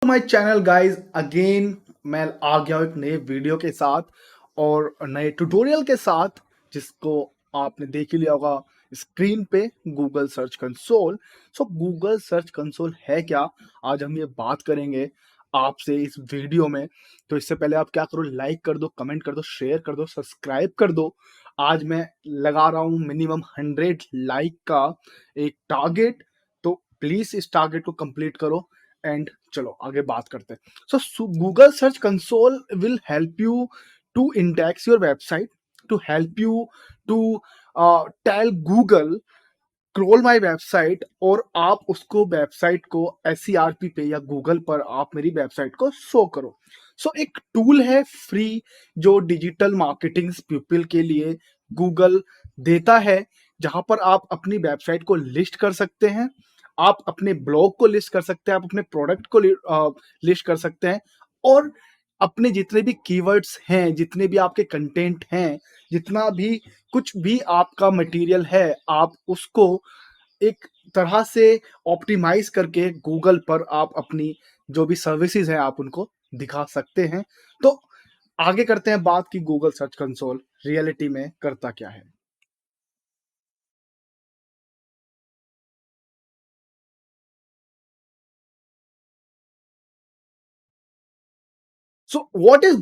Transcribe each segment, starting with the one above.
My channel guys again. मैं आ गया हूँ एक नए वीडियो के साथ और नए ट्यूटोरियल के साथ, जिसको आपने देख ही लिया होगा स्क्रीन पे, गूगल सर्च कंसोल। सो गूगल सर्च कंसोल है क्या, आज हम ये बात करेंगे आपसे इस वीडियो में। तो इससे पहले आप क्या करो, लाइक कर दो, कमेंट कर दो, शेयर कर दो, सब्सक्राइब कर दो। आज मैं लगा रहा हूँ मिनिमम 100 लाइक का एक टारगेट, तो प्लीज इस टारगेट को कंप्लीट करो। एंड चलो आगे बात करते हैं। So Google search console will help you to index your website, to help you to tell Google crawl my website, और आप उसको वेबसाइट को SERP पे या गूगल पर आप मेरी वेबसाइट को शो करो। सो एक टूल है फ्री जो डिजिटल मार्केटिंग पीपल के लिए गूगल देता है, जहां पर आप अपनी वेबसाइट को लिस्ट कर सकते हैं, आप अपने ब्लॉग को लिस्ट कर सकते हैं, आप अपने प्रोडक्ट को लिस्ट कर सकते हैं, और अपने जितने भी कीवर्ड्स हैं, जितने भी आपके कंटेंट हैं, जितना भी कुछ भी आपका मटेरियल है, आप उसको एक तरह से ऑप्टिमाइज करके गूगल पर आप अपनी जो भी सर्विसेज हैं आप उनको दिखा सकते हैं। तो आगे करते हैं बात कि गूगल सर्च कंसोल रियलिटी में करता क्या है। So what is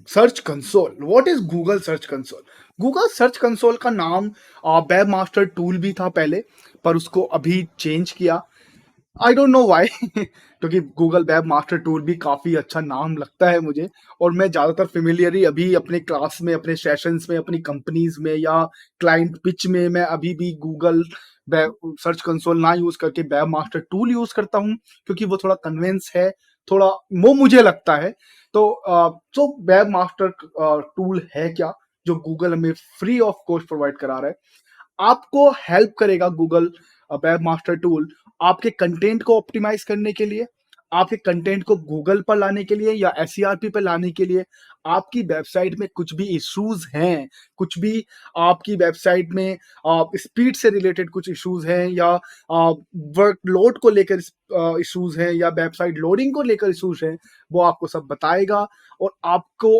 search console, what is Google search console? Google search console का नाम वेब मास्टर टूल भी था पहले, पर उसको अभी चेंज किया। आई डोंट नो व्हाई क्योंकि गूगल वेब मास्टर टूल भी काफ़ी अच्छा नाम लगता है मुझे, और मैं ज़्यादातर फेमिलियर ही अभी अपने क्लास में, अपने सेशंस में, अपनी कंपनीज में या क्लाइंट पिच में मैं अभी भी गूगल वेब सर्च कंसोल ना यूज़ करके वेब मास्टर टूल यूज़ करता हूँ, क्योंकि वो थोड़ा कन्वेंस है, थोड़ा वो मुझे लगता है। तो वेब मास्टर टूल है क्या जो गूगल हमें फ्री ऑफ कॉस्ट प्रोवाइड करा रहा है? आपको हेल्प करेगा गूगल वेब मास्टर टूल आपके कंटेंट को ऑप्टिमाइज करने के लिए, आपके कंटेंट को गूगल पर लाने के लिए या SERP पर लाने के लिए। आपकी वेबसाइट में कुछ भी इश्यूज हैं, कुछ भी आपकी वेबसाइट में स्पीड से रिलेटेड कुछ इश्यूज हैं, या वर्कलोड को लेकर इश्यूज हैं, या वेबसाइट लोडिंग को लेकर इश्यूज हैं, वो आपको सब बताएगा। और आपको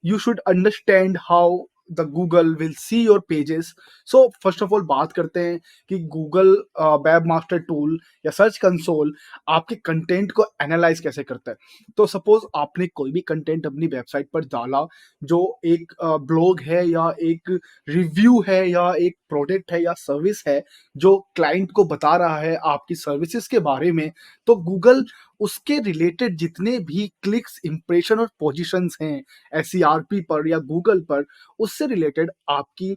you should understand how the Google will see your pages. So first of all बात करते हैं कि गूगल वेब मास्टर टूल या सर्च कंसोल आपके कंटेंट को एनालाइज कैसे करता है। तो सपोज आपने कोई भी कंटेंट अपनी वेबसाइट पर डाला, जो एक ब्लॉग है या एक रिव्यू है या एक प्रोडक्ट है या सर्विस है, जो क्लाइंट को बता रहा है आपकी सर्विसेज के बारे में, तो गूगल उसके रिलेटेड जितने भी क्लिक्स, इंप्रेशन और पोजीशंस हैं SERP पर या गूगल पर, उससे रिलेटेड आपकी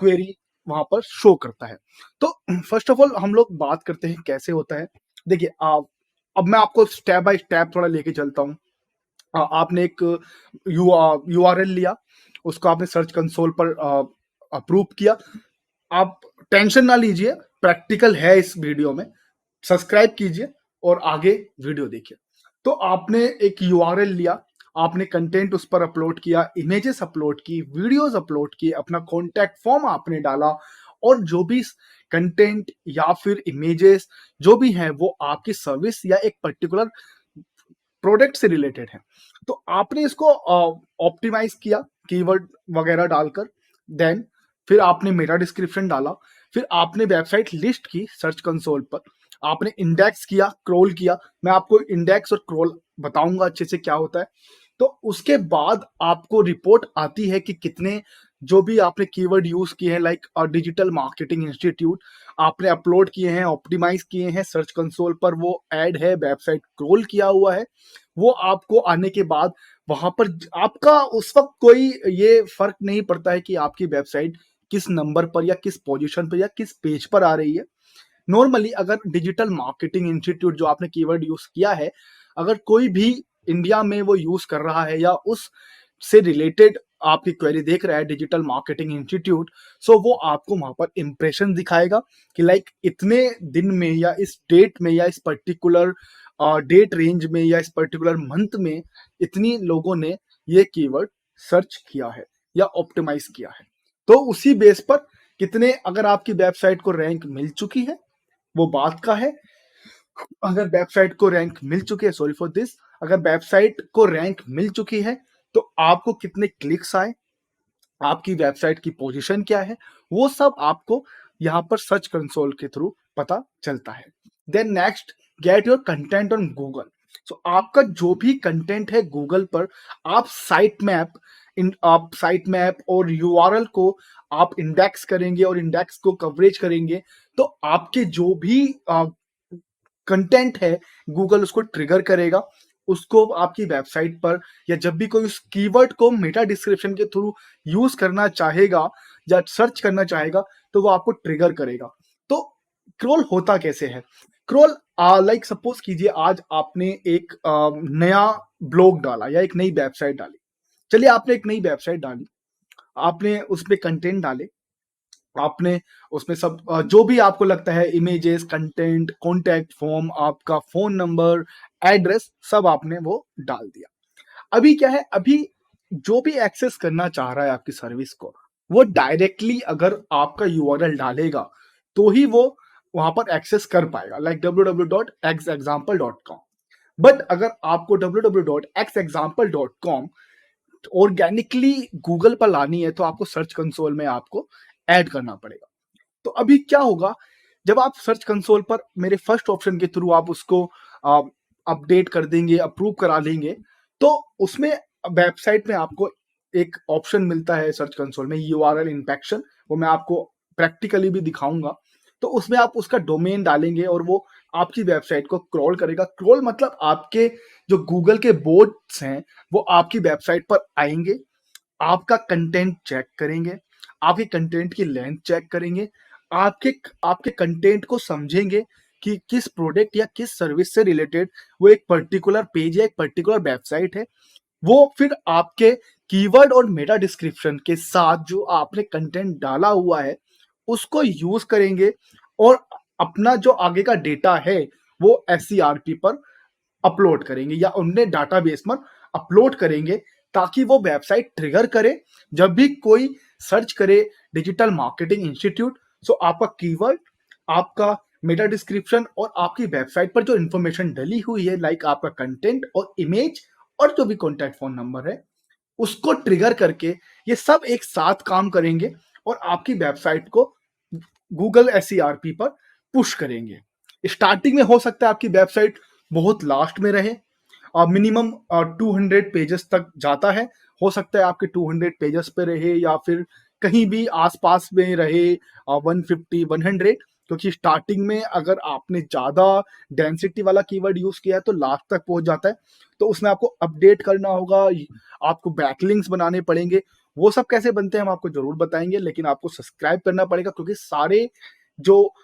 क्वेरी वहां पर शो करता है। तो फर्स्ट ऑफ ऑल हम लोग बात करते हैं कैसे होता है। देखिए आप, अब मैं आपको स्टेप बाय स्टेप थोड़ा लेके चलता हूँ। आपने एक URL लिया, उसको आपने सर्च कंसोल पर अप्रूव किया। आप टेंशन ना लीजिए, प्रैक्टिकल है इस वीडियो में। सब्सक्राइब कीजिए और आगे वीडियो देखिए। तो आपने एक URL लिया, आपने कंटेंट उस पर अपलोड किया, इमेजेस अपलोड की, वीडियोस अपलोड किए, अपना कॉन्टैक्ट फॉर्म आपने डाला, और जो भी कंटेंट या फिर इमेजेस जो भी हैं वो आपकी सर्विस या एक पर्टिकुलर प्रोडक्ट से रिलेटेड है। तो आपने इसको ऑप्टिमाइज किया कीवर्ड वगैरह डालकर। देन फिर आपने मेटा डिस्क्रिप्शन डाला, फिर आपने वेबसाइट लिस्ट की सर्च कंसोल पर, आपने इंडेक्स किया, क्रोल किया। मैं आपको इंडेक्स और क्रोल बताऊंगा अच्छे से क्या होता है। तो उसके बाद आपको रिपोर्ट आती है कि कितने जो भी आपने कीवर्ड यूज किए हैं, लाइक डिजिटल मार्केटिंग इंस्टीट्यूट आपने अपलोड किए हैं, ऑप्टिमाइज किए हैं सर्च कंसोल पर, वो ऐड है, वेबसाइट क्रोल किया हुआ है, वो आपको आने के बाद वहां पर आपका उस वक्त कोई ये फर्क नहीं पड़ता है कि आपकी वेबसाइट किस नंबर पर या किस पोजीशन पर या किस पेज पर आ रही है। नॉर्मली अगर डिजिटल मार्केटिंग इंस्टीट्यूट जो आपने कीवर्ड यूज किया है, अगर कोई भी इंडिया में वो यूज कर रहा है या उस से रिलेटेड आपकी क्वेरी देख रहा है डिजिटल मार्केटिंग इंस्टीट्यूट, सो वो आपको वहां पर इंप्रेशन दिखाएगा कि लाइक इतने दिन में या इस डेट में या इस पर्टिकुलर डेट रेंज में या इस पर्टिकुलर मंथ में इतनी लोगों ने ये कीवर्ड सर्च किया है या ऑप्टिमाइज किया है। तो उसी बेस पर कितने, अगर आपकी वेबसाइट को रैंक मिल चुकी है, वो बात का है। अगर वेबसाइट को रैंक मिल चुकी है, सॉरी फॉर दिस, अगर वेबसाइट को रैंक मिल चुकी है तो आपको कितने क्लिक्स आए, आपकी वेबसाइट की पोजीशन क्या है, वो सब आपको यहाँ पर सर्च कंसोल के थ्रू पता चलता है। Then next, get your content on Google. So आपका जो भी कंटेंट है गूगल पर, आप साइट मैप और यूआरएल को आप इंडेक्स करेंगे और इंडेक्स को कवरेज करेंगे, तो आपके जो भी कंटेंट है गूगल उसको ट्रिगर करेगा, उसको आपकी वेबसाइट पर, या जब भी कोई उस कीवर्ड को मेटा डिस्क्रिप्शन के थ्रू यूज करना चाहेगा या सर्च करना चाहेगा, तो वो आपको ट्रिगर करेगा। तो क्रोल होता कैसे है? क्रोल, लाइक सपोज कीजिए आज आपने एक नया ब्लॉग डाला या एक नई वेबसाइट डाली। चलिए आपने एक नई वेबसाइट डाली, आपने उसमें कंटेंट डाले, आपने उसमें सब जो भी आपको लगता है, इमेजेस, कंटेंट, कॉन्टैक्ट फॉर्म, आपका फोन नंबर, एड्रेस, सब आपने वो डाल दिया। अभी क्या है, अभी जो भी एक्सेस करना चाह रहा है आपकी सर्विस को, वो डायरेक्टली अगर आपका यूआरएल डालेगा तो ही वो वहां पर एक्सेस कर पाएगा, लाइक www.xexample.com। बट अगर आपको www.xexample.com ऑर्गेनिकली गूगल पर लानी है तो आपको सर्च कंसोल में आपको ऐड करना पड़ेगा। तो अभी क्या होगा, जब आप सर्च कंसोल पर मेरे फर्स्ट ऑप्शन के थ्रू आप उसको अपडेट कर देंगे, अप्रूव करा लेंगे, तो उसमें वेबसाइट में आपको एक ऑप्शन मिलता है सर्च कंसोल में, यूआरएल इंपेक्शन। वो मैं आपको प्रैक्टिकली भी दिखाऊंगा। तो उसमें आप उसका डोमेन डालेंगे और वो आपकी वेबसाइट को क्रॉल करेगा। क्रॉल मतलब आपके जो गूगल के बोट्स हैं वो आपकी वेबसाइट पर आएंगे, आपका कंटेंट चेक करेंगे, आपके कंटेंट की लेंथ चेक करेंगे, आपके आपके कंटेंट को समझेंगे कि किस प्रोडक्ट या किस सर्विस से रिलेटेड वो एक पर्टिकुलर पेज या एक पर्टिकुलर वेबसाइट है। वो फिर आपके कीवर्ड और मेटा डिस्क्रिप्शन के साथ जो आपने कंटेंट डाला हुआ है उसको यूज करेंगे और अपना जो आगे का डेटा है वो एससीआरपी पर अपलोड करेंगे या उनने डाटाबेस पर अपलोड करेंगे, ताकि वो वेबसाइट ट्रिगर करे जब भी कोई सर्च करे डिजिटल मार्केटिंग इंस्टीट्यूट। सो आपका कीवर्ड, आपका मेटा डिस्क्रिप्शन और आपकी वेबसाइट पर जो इंफॉर्मेशन डली हुई है, लाइक आपका कंटेंट और इमेज और जो भी कॉन्टैक्ट फोन नंबर है, उसको ट्रिगर करके ये सब एक साथ काम करेंगे और आपकी वेबसाइट को गूगल एसईआरपी पर पुश करेंगे। स्टार्टिंग में हो सकता है आपकी वेबसाइट बहुत लास्ट में रहे, मिनिमम 200 पेजेस तक जाता है, हो सकता है आपके 200 पेजेस पे रहे या फिर कहीं भी आसपास में रहे 150 100, क्योंकि स्टार्टिंग में अगर आपने ज़्यादा डेंसिटी वाला कीवर्ड यूज़ किया है तो लास्ट तक पहुंच जाता है। तो उसमें आपको अपडेट करना होगा, आपको बैकलिंक्स बनाने पड़ेंगे। वो सब कैसे बनते हैं हम आपको जरूर बताएंगे, लेकिन आपको सब्सक्राइब करना पड़ेगा क्योंकि सारे जो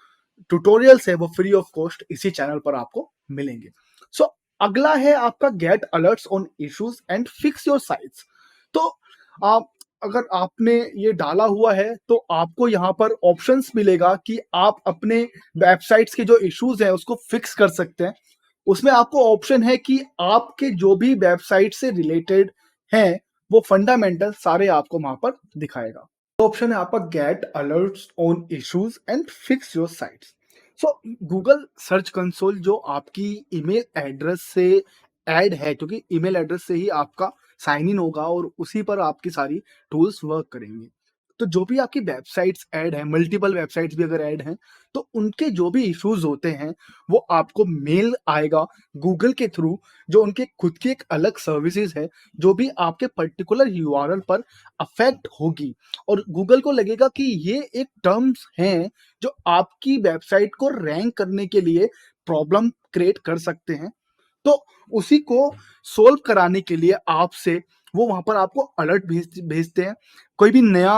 ट्यूटोरियल्स है वो फ्री ऑफ कॉस्ट इसी चैनल पर आपको मिलेंगे। सो अगला है आपका get alerts on issues and fix your sites. तो आप, अगर आपने ये डाला हुआ है तो आपको यहाँ पर ऑप्शंस मिलेगा कि आप अपने वेबसाइट्स के जो इश्यूज हैं उसको फिक्स कर सकते हैं। उसमें आपको ऑप्शन है कि आपके जो भी वेबसाइट से रिलेटेड हैं वो फंडामेंटल सारे आपको वहां पर दिखाएगा। ऑप्शन है आपका get alerts on issues and fix your sites. So Google search console जो आपकी ईमेल एड्रेस से ऐड है, क्योंकि ईमेल एड्रेस से ही आपका साइन इन होगा और उसी पर आपकी सारी टूल्स वर्क करेंगे। तो जो भी आपकी वेबसाइट्स ऐड है, मल्टीपल वेबसाइट्स भी अगर ऐड हैं, तो उनके जो भी इश्यूज होते हैं वो आपको मेल आएगा गूगल के थ्रू, जो उनके खुद की एक अलग सर्विसेज है जो भी आपके पर्टिकुलर यूआरएल पर अफेक्ट होगी। और गूगल को लगेगा कि ये एक टर्म्स हैं जो आपकी वेबसाइट को रैंक करने के लिए प्रॉब्लम क्रिएट कर सकते हैं। तो उसी को सोल्व कराने के लिए आपसे वो वहां पर आपको अलर्ट भेजते हैं। कोई भी नया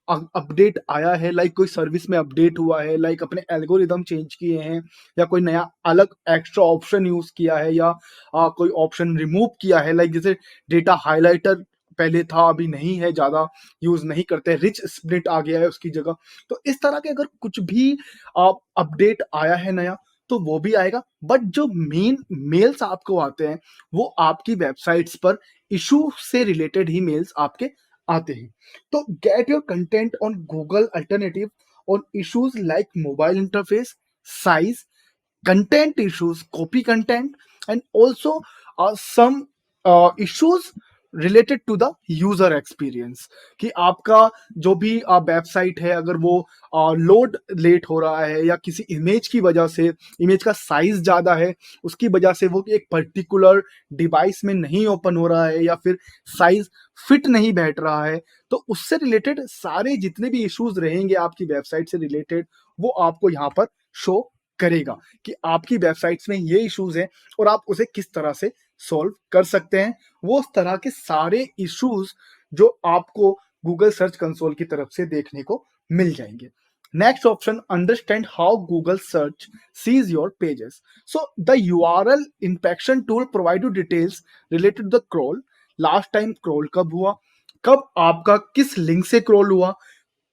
अपडेट आया है, लाइक कोई सर्विस में अपडेट हुआ है, लाइक अपने एल्गोरिदम चेंज किए हैं, या कोई नया अलग एक्स्ट्रा ऑप्शन यूज किया है, या कोई ऑप्शन रिमूव किया है, लाइक जैसे डेटा हाइलाइटर पहले था अभी नहीं है, ज्यादा यूज नहीं करते, रिच स्प्लिट आ गया है उसकी जगह। तो इस तरह के अगर कुछ भी अपडेट आया है नया तो वो भी आएगा। बट जो मेन मेल्स आपको आते हैं वो आपकी वेबसाइट्स पर इशू से रिलेटेड ही मेल्स आपके आते हैं। तो gate your content on Google alternative on issues like mobile interface, size, content issues, copy content, and also some issues related to the user experience, कि आपका जो भी वेबसाइट है अगर वो लोड लेट हो रहा है या किसी इमेज की वजह से, इमेज का साइज ज़्यादा है उसकी वजह से वो एक पर्टिकुलर डिवाइस में नहीं ओपन हो रहा है या फिर साइज फिट नहीं बैठ रहा है, तो उससे रिलेटेड सारे जितने भी इश्यूज रहेंगे आपकी वेबसाइट से रिलेटेड वो आपको यहाँ पर शो करेगा कि आपकी वेबसाइट्स में ये इश्यूज हैं और आप उसे किस तरह से सॉल्व कर सकते हैं। वो उस तरह के सारे इश्यूज जो आपको गूगल सर्च कंसोल की तरफ से देखने को मिल जाएंगे। Next option, understand how Google search sees your pages. So the URL inspection tool provide you details related to the crawl. Last time crawl कब हुआ, कब आपका किस लिंक से क्रॉल हुआ,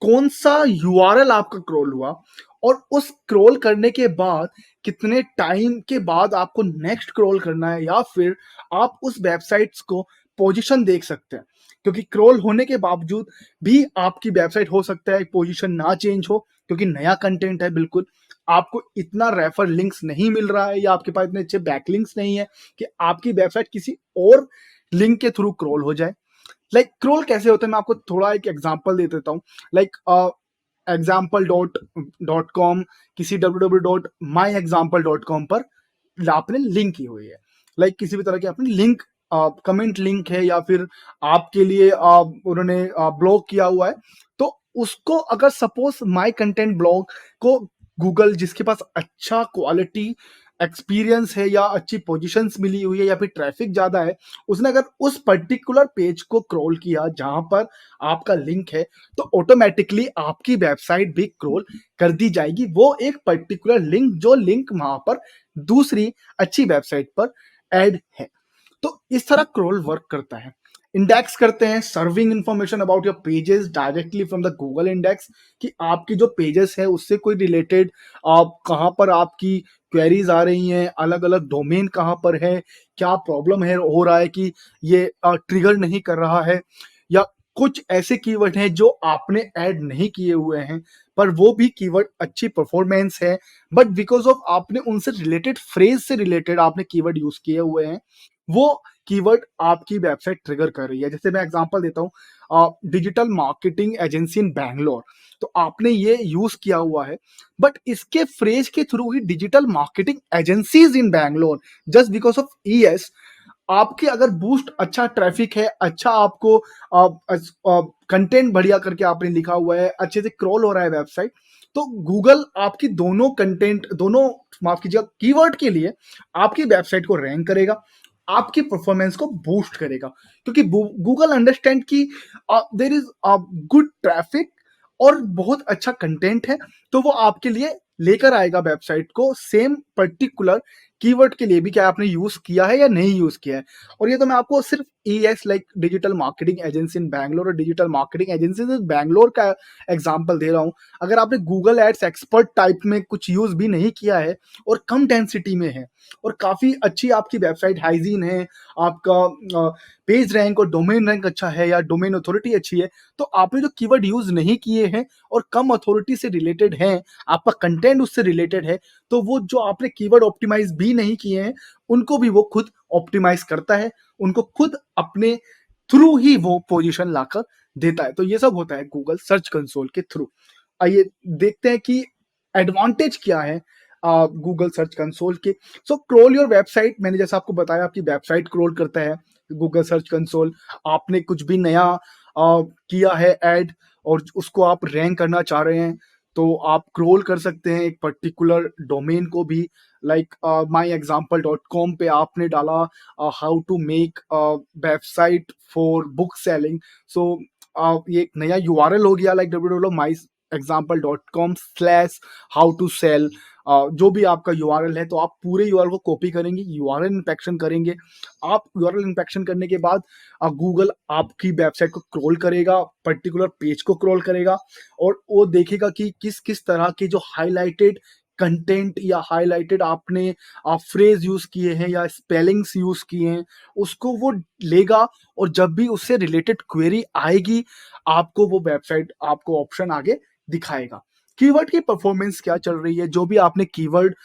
कौन सा यूआरएल आपका क्रॉल हुआ, और उस क्रॉल करने के बाद कितने टाइम के बाद आपको नेक्स्ट क्रॉल करना है, या फिर आप उस वेबसाइट्स को पोजीशन देख सकते हैं, क्योंकि क्रॉल होने के बावजूद भी आपकी वेबसाइट हो सकता है पोजीशन ना चेंज हो, क्योंकि नया कंटेंट है, बिल्कुल आपको इतना रेफर लिंक्स नहीं मिल रहा है या आपके पास इतने अच्छे बैकलिंक्स नहीं है कि आपकी वेबसाइट किसी और लिंक के थ्रू क्रॉल हो जाए। लाइक क्रॉल कैसे होता है, मैं आपको थोड़ा एक एग्जांपल दे देता हूँ। Like example dot dot com किसी www.myexample.com पर आपने लिंक की हुई है, लाइक किसी भी तरह की आपने लिंक, कमेंट लिंक है या फिर आपके लिए उन्होंने ब्लॉग किया हुआ है, तो उसको अगर सपोज माय कंटेंट ब्लॉग को गूगल, जिसके पास अच्छा क्वालिटी एक्सपीरियंस है या अच्छी पोजीशंस मिली हुई है या फिर ट्रैफिक ज्यादा है, उसने अगर उस पर्टिकुलर पेज को क्रॉल किया जहां पर आपका लिंक है, तो ऑटोमेटिकली आपकी वेबसाइट भी क्रॉल कर दी जाएगी, वो एक पर्टिकुलर लिंक जो लिंक वहां पर दूसरी अच्छी वेबसाइट पर ऐड है। तो इस तरह क्रॉल वर्क करता है। इंडेक्स करते हैं, serving information about your pages directly from the Google index, कि आपकी जो पेजेस है उससे कोई रिलेटेड आप कहाँ पर आपकी क्वेरीज आ रही हैं, अलग अलग डोमेन कहाँ पर है, क्या प्रॉब्लम है हो रहा है कि ये ट्रिगर नहीं कर रहा है, या कुछ ऐसे कीवर्ड हैं जो आपने ऐड नहीं किए हुए हैं पर वो भी कीवर्ड अच्छी परफॉर्मेंस है, बट बिकॉज ऑफ आपने उनसे रिलेटेड फ्रेज से रिलेटेड आपने कीवर्ड यूज किए हुए हैं, वो कीवर्ड आपकी वेबसाइट ट्रिगर कर रही है। जैसे मैं एग्जांपल देता हूँ, digital marketing agency in Bangalore, तो आपने ये यूज किया हुआ है, बट इसके फ्रेज के थ्रू ही digital marketing agencies in Bangalore, just because of ES, आपके अगर बूस्ट अच्छा ट्रैफिक है, अच्छा आपको कंटेंट बढ़िया करके आपने लिखा हुआ है, अच्छे से क्रॉल हो रहा है वेबसाइट, तो गूगल आपकी दोनों कंटेंट, दोनों माफ कीजिएगा कीवर्ड के लिए आपकी वेबसाइट को रैंक करेगा, आपकी परफॉर्मेंस को बूस्ट करेगा, क्योंकि गूगल अंडरस्टैंड की देर इज गुड ट्रैफिक और बहुत अच्छा कंटेंट है, तो वो आपके लिए लेकर आएगा वेबसाइट को सेम पर्टिकुलर कीवर्ड के लिए भी, क्या आपने यूज किया है या नहीं यूज किया है। और ये तो मैं आपको सिर्फ ES like digital marketing agency in Bangalore और digital marketing agency in Bangalore का एग्जांपल दे रहा हूं। अगर आपने गूगल एड्स एक्सपर्ट टाइप में कुछ यूज भी नहीं किया है और कम डेंसिटी में है और काफी अच्छी आपकी वेबसाइट हाइजीन है, आपका पेज रैंक और डोमेन रैंक अच्छा है या डोमेन अथॉरिटी अच्छी है, तो आपने जो कीवर्ड यूज नहीं किए हैं और कम अथॉरिटी से रिलेटेड हैं, आपका कंटेंट उससे रिलेटेड है, तो वो जो आपने कीवर्ड ऑप्टिमाइज भी नहीं किए हैं उनको भी वो खुद ऑप्टिमाइज करता है, उनको खुद अपने थ्रू ही वो पोजीशन लाकर देता है। तो ये सब होता है गूगल सर्च कंसोल के थ्रू। आइए देखते हैं कि एडवांटेज क्या है गूगल सर्च कंसोल के। सो क्रॉल योर वेबसाइट, मैंने जैसा आपको बताया आपकी वेबसाइट क्रॉल करता है गूगल सर्च कंसोल। आपने कुछ भी नया किया है ऐड और उसको आप रैंक करना चाह रहे हैं, तो आप क्रॉल कर सकते हैं एक पर्टिकुलर डोमेन को भी। Like my example dot com पे आपने डाला how to make website for book selling, so ये एक नया यूआरएल हो गया, लाइक www.myexample.com/how-to-sell। जो भी आपका यूआरएल है, तो आप पूरे यूआरएल को कॉपी करेंगे, यूआरएल इंस्पेक्शन करेंगे। आप यूआरएल इंस्पेक्शन करने के बाद गूगल आपकी वेबसाइट को क्रॉल करेगा, पर्टिकुलर पेज को क्रॉल करेगा और वो देखेगा कि किस किस तरह के जो हाईलाइटेड कंटेंट या हाईलाइटेड आपने फ्रेज यूज किए हैं या स्पेलिंग्स यूज किए हैं, उसको वो लेगा और जब भी उससे रिलेटेड क्वेरी आएगी, आपको वो वेबसाइट, आपको ऑप्शन आगे दिखाएगा कीवर्ड की परफॉर्मेंस क्या चल रही है, जो भी आपने कीवर्ड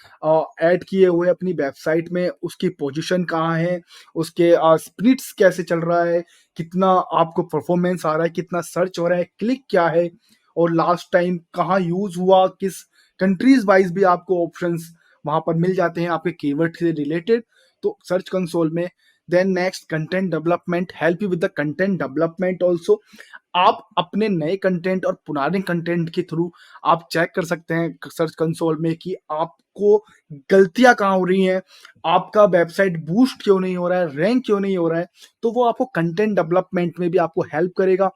ऐड किए हुए अपनी वेबसाइट में, उसकी पोजीशन कहाँ है, उसके स्प्लिट्स कैसे चल रहा है, कितना आपको परफॉर्मेंस आ रहा है, कितना सर्च हो रहा है, क्लिक क्या है, और लास्ट टाइम कहाँ यूज हुआ, किस कंट्रीज वाइज भी आपको ऑप्शंस वहां पर मिल जाते हैं आपके कीवर्ड से रिलेटेड, तो सर्च कंसोल में। Then next, content development, help you with the content development also. आप अपने नए कंटेंट और पुराने कंटेंट के थ्रू आप चेक कर सकते हैं सर्च कंसोल में कि आपको गलतियां कहाँ हो रही हैं, आपका वेबसाइट बूस्ट क्यों नहीं हो रहा है, रैंक क्यों नहीं हो रहा है। तो वो आपको कंटेंट डेवलपमेंट में भी आपको हेल्प करेगा,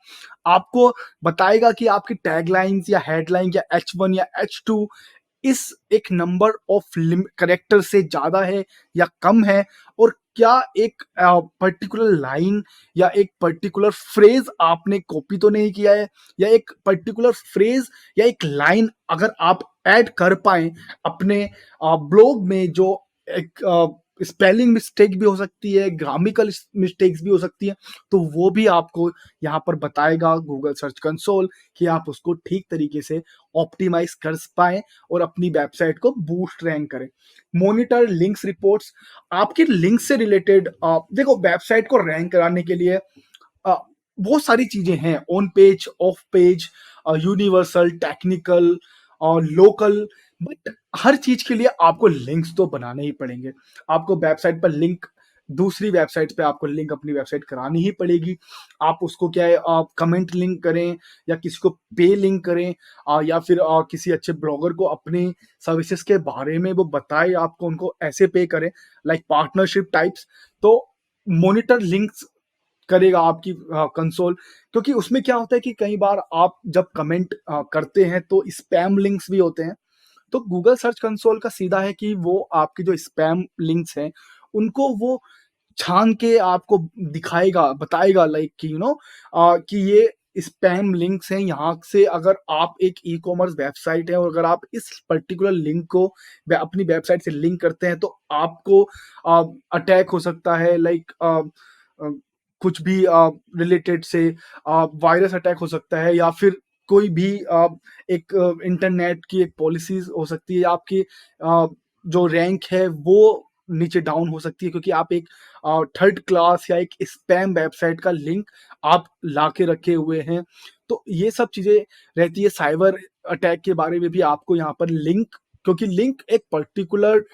आपको बताएगा कि आपकी टैगलाइंस या हेडलाइन या H1 या H2 इस एक नंबर ऑफ करेक्टर से ज्यादा है या कम है, और क्या एक पर्टिकुलर लाइन या एक पर्टिकुलर फ्रेज आपने कॉपी तो नहीं किया है, या एक पर्टिकुलर फ्रेज या एक लाइन अगर आप ऐड कर पाए अपने ब्लॉग में, जो एक स्पेलिंग मिस्टेक भी हो सकती है, ग्रामिकल मिस्टेक्स भी हो सकती है, तो वो भी आपको यहाँ पर बताएगा गूगल सर्च कंसोल कि आप उसको ठीक तरीके से ऑप्टिमाइज कर पाए और अपनी वेबसाइट को बूस्ट रैंक करें। मॉनिटर लिंक्स रिपोर्ट्स, आपके लिंक से रिलेटेड, देखो वेबसाइट को रैंक कराने के लिए बहुत सारी चीजें हैं, on page, of page, universal, technical और लोकल, बट हर चीज के लिए आपको लिंक्स तो बनाने ही पड़ेंगे। आपको वेबसाइट पर लिंक, दूसरी वेबसाइट पे आपको लिंक अपनी वेबसाइट करानी ही पड़ेगी। आप उसको क्या है, आप कमेंट लिंक करें या किसी को पे लिंक करें, या फिर किसी अच्छे ब्लॉगर को अपनी सर्विसेज के बारे में वो बताए, आपको उनको ऐसे पे करें, लाइक पार्टनरशिप टाइप्स। तो मॉनिटर लिंक्स करेगा आपकी कंसोल, क्योंकि उसमें क्या होता है कि कई बार आप जब कमेंट करते हैं तो स्पैम लिंक्स भी होते हैं। तो गूगल सर्च कंसोल का सीधा है कि वो आपके जो स्पैम लिंक्स हैं उनको वो छान के आपको दिखाएगा, बताएगा, लाइक कि कि ये स्पैम लिंक्स हैं, यहाँ से अगर आप एक ई कॉमर्स वेबसाइट है और अगर आप इस पर्टिकुलर लिंक को अपनी वेबसाइट से लिंक करते हैं तो आपको अटैक हो सकता है, लाइक कुछ भी रिलेटेड से वायरस अटैक हो सकता है, या फिर कोई भी एक इंटरनेट की एक पॉलिसीज हो सकती है, आपकी जो रैंक है वो नीचे डाउन हो सकती है, क्योंकि आप एक थर्ड क्लास या एक स्पैम वेबसाइट का लिंक आप ला के रखे हुए हैं। तो ये सब चीजें रहती है। साइबर अटैक के बारे में भी आपको यहाँ पर लिंक, क्योंकि लिंक एक पर्टिकुलर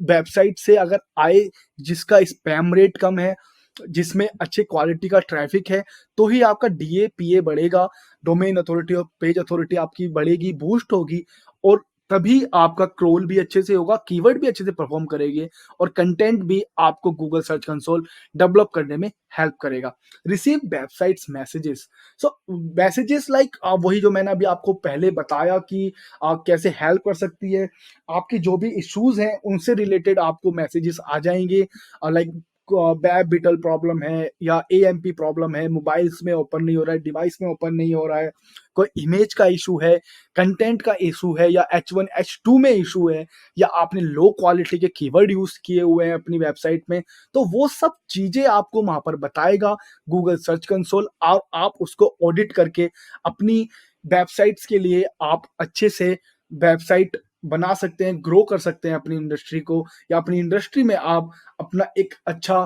वेबसाइट से अगर आए जिसका स्पैम रेट कम है, जिसमें अच्छे क्वालिटी का ट्रैफिक है, तो ही आपका DAPA बढ़ेगा, डोमेन अथॉरिटी और पेज अथॉरिटी आपकी बढ़ेगी, बूस्ट होगी, और तभी आपका क्रोल भी अच्छे से होगा, कीवर्ड भी अच्छे से परफॉर्म करेंगे, और कंटेंट भी आपको गूगल सर्च कंसोल डेवलप करने में हेल्प करेगा। रिसीव वेबसाइट्स मैसेजेस, सो मैसेजेस लाइक वही जो मैंने अभी आपको पहले बताया कि कैसे हेल्प कर सकती है, आपके जो भी इश्यूज हैं उनसे रिलेटेड आपको मैसेजेस आ जाएंगे, लाइक बैब बीटल प्रॉब्लम है या AMP प्रॉब्लम है, मोबाइल्स में ओपन नहीं हो रहा है, डिवाइस में ओपन नहीं हो रहा है, कोई इमेज का इशू है, कंटेंट का इशू है, या H1 H2 में इशू है, या आपने लो क्वालिटी के कीवर्ड यूज किए हुए हैं अपनी वेबसाइट में, तो वो सब चीजें आपको वहां पर बताएगा गूगल सर्च कंसोल, और आप उसको ऑडिट करके अपनी वेबसाइट्स के लिए आप अच्छे से वेबसाइट बना सकते हैं, ग्रो कर सकते हैं अपनी इंडस्ट्री को, या अपनी इंडस्ट्री में आप अपना एक अच्छा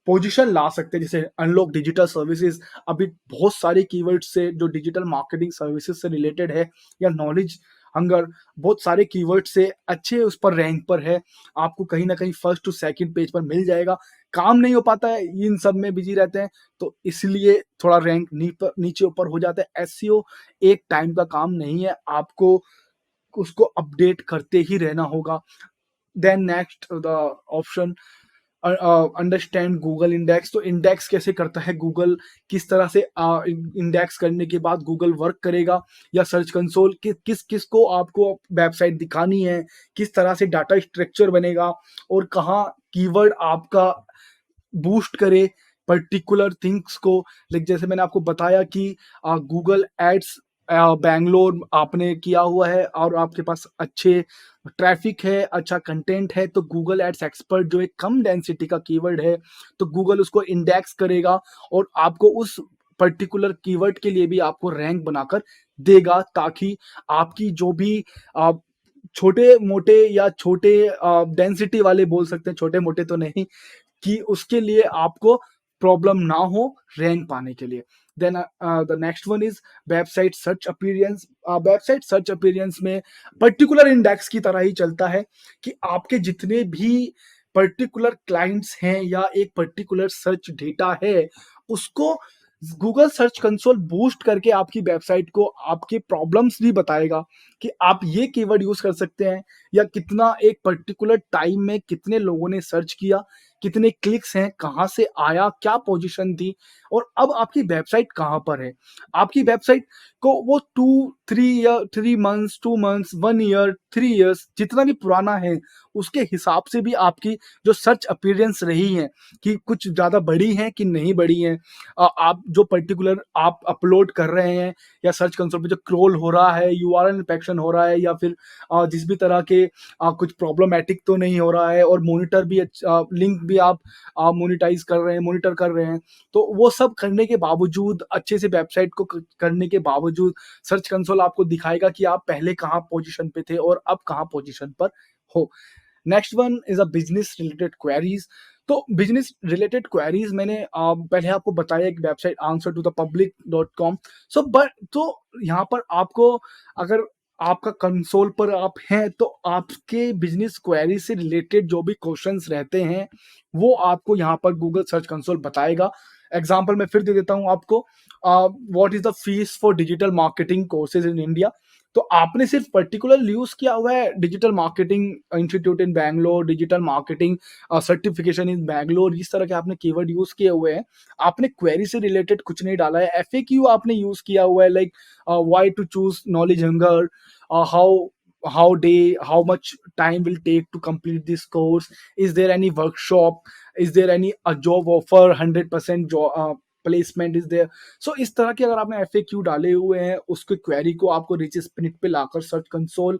पोजीशन ला सकते हैं। जैसे अनलॉक डिजिटल सर्विसेज, अभी बहुत सारे कीवर्ड्स से जो डिजिटल मार्केटिंग सर्विसेज से रिलेटेड है, या नॉलेज हंगर, बहुत सारे कीवर्ड से अच्छे उस पर रैंक पर है, आपको कहीं ना कहीं फर्स्ट टू सेकंड पेज पर मिल जाएगा। काम नहीं हो पाता है, इन सब में बिजी रहते हैं, तो इसलिए थोड़ा रैंक नीचे ऊपर हो जाता है। SEO एक टाइम का काम नहीं है, आपको उसको अपडेट करते ही रहना होगा। Then next the option, understand Google index, तो इंडेक्स कैसे करता है गूगल, किस तरह से इंडेक्स करने के बाद गूगल वर्क करेगा, या सर्च कंसोल किस किस को आपको वेबसाइट दिखानी है, किस तरह से डाटा स्ट्रक्चर बनेगा, और कहाँ कीवर्ड आपका बूस्ट करे पर्टिकुलर थिंग्स को। लाइक जैसे मैंने आपको बताया कि गूगल एड्स बैंगलोर आपने किया हुआ है और आपके पास अच्छे ट्रैफिक है, अच्छा कंटेंट है, तो गूगल एड्स एक्सपर्ट जो एक कम डेंसिटी का कीवर्ड है, तो गूगल उसको इंडेक्स करेगा और आपको उस पर्टिकुलर कीवर्ड के लिए भी आपको रैंक बनाकर देगा, ताकि आपकी जो भी छोटे मोटे या छोटे डेंसिटी वाले बोल सकते हैं, छोटे मोटे तो नहीं, कि उसके लिए आपको प्रॉब्लम ना हो रैंक पाने के लिए। Then the next one is website search appearance. Website search appearance में पर्टिकुलर इंडेक्स की तरह ही चलता है कि आपके जितने भी पर्टिकुलर क्लाइंट्स हैं या एक पर्टिकुलर सर्च डेटा है, उसको गूगल सर्च कंसोल बूस्ट करके आपकी वेबसाइट को आपके प्रॉब्लम्स भी बताएगा कि आप ये कीवर्ड यूज कर सकते हैं, या कितना एक पर्टिकुलर टाइम में कितने लोगों ने सर्च किया, कितने क्लिक्स हैं, कहाँ से आया, क्या पोजीशन थी, और अब आपकी वेबसाइट कहाँ पर है। आपकी वेबसाइट को वो 2 3 year 3 months 2 months 1 year 3 years जितना भी पुराना है, उसके हिसाब से भी आपकी जो सर्च अपीयरेंस रही है कि कुछ ज़्यादा बड़ी हैं कि नहीं बड़ी हैं, आप जो पर्टिकुलर आप अपलोड कर रहे हैं या सर्च कंसोल पे जो क्रोल हो रहा है, यूआरएल इन्फेक्शन हो रहा है, या फिर जिस भी तरह के कुछ प्रॉब्लमैटिक तो नहीं हो रहा है, और मॉनिटर भी लिंक भी आप मोनिटाइज कर रहे हैं, मॉनिटर कर रहे हैं, तो वो सब करने के बावजूद, अच्छे से वेबसाइट को करने के बावजूद, सर्च कंसोल आपको दिखाएगा कि आप पहले कहाँ पोजीशन पे थे और अब कहाँ पोजीशन पर हो। Next one is a business related queries. तो बिजनेस रिलेटेड क्वेरीज मैंने पहले आपको बताया कि website answer to the public .com। So but तो यहाँ पर आपको, अगर आपका कंसोल पर आप हैं, तो आपके बिजनेस क्वेरी से रिलेटेड जो भी क्वेश्चंस रहते हैं, वो आपको यहाँ पर गूगल सर्च कंसोल बताएगा। एग्जाम्पल मैं फिर दे देता हूँ आपको। What is the fees for digital marketing courses in India. तो आपने सिर्फ पर्टिकुलर यूज किया हुआ है डिजिटल मार्केटिंग इंस्टीट्यूट इन बैंगलोर, डिजिटल मार्केटिंग सर्टिफिकेशन इन बैंगलोर, इस तरह के आपने कीवर्ड यूज किए हुए हैं। आपने क्वेरी से रिलेटेड कुछ नहीं डाला है। एफएक्यू आपने यूज किया हुआ है, like why to choose Knowledge Hunger, how much time will take to complete this course, is there any workshop, is there any a job offer, 100% job placement is there. So इस तरह के अगर आपने FAQ डाले हुए हैं, उसके query को आपको रिच स्पिनिट पे लाकर सर्च कंसोल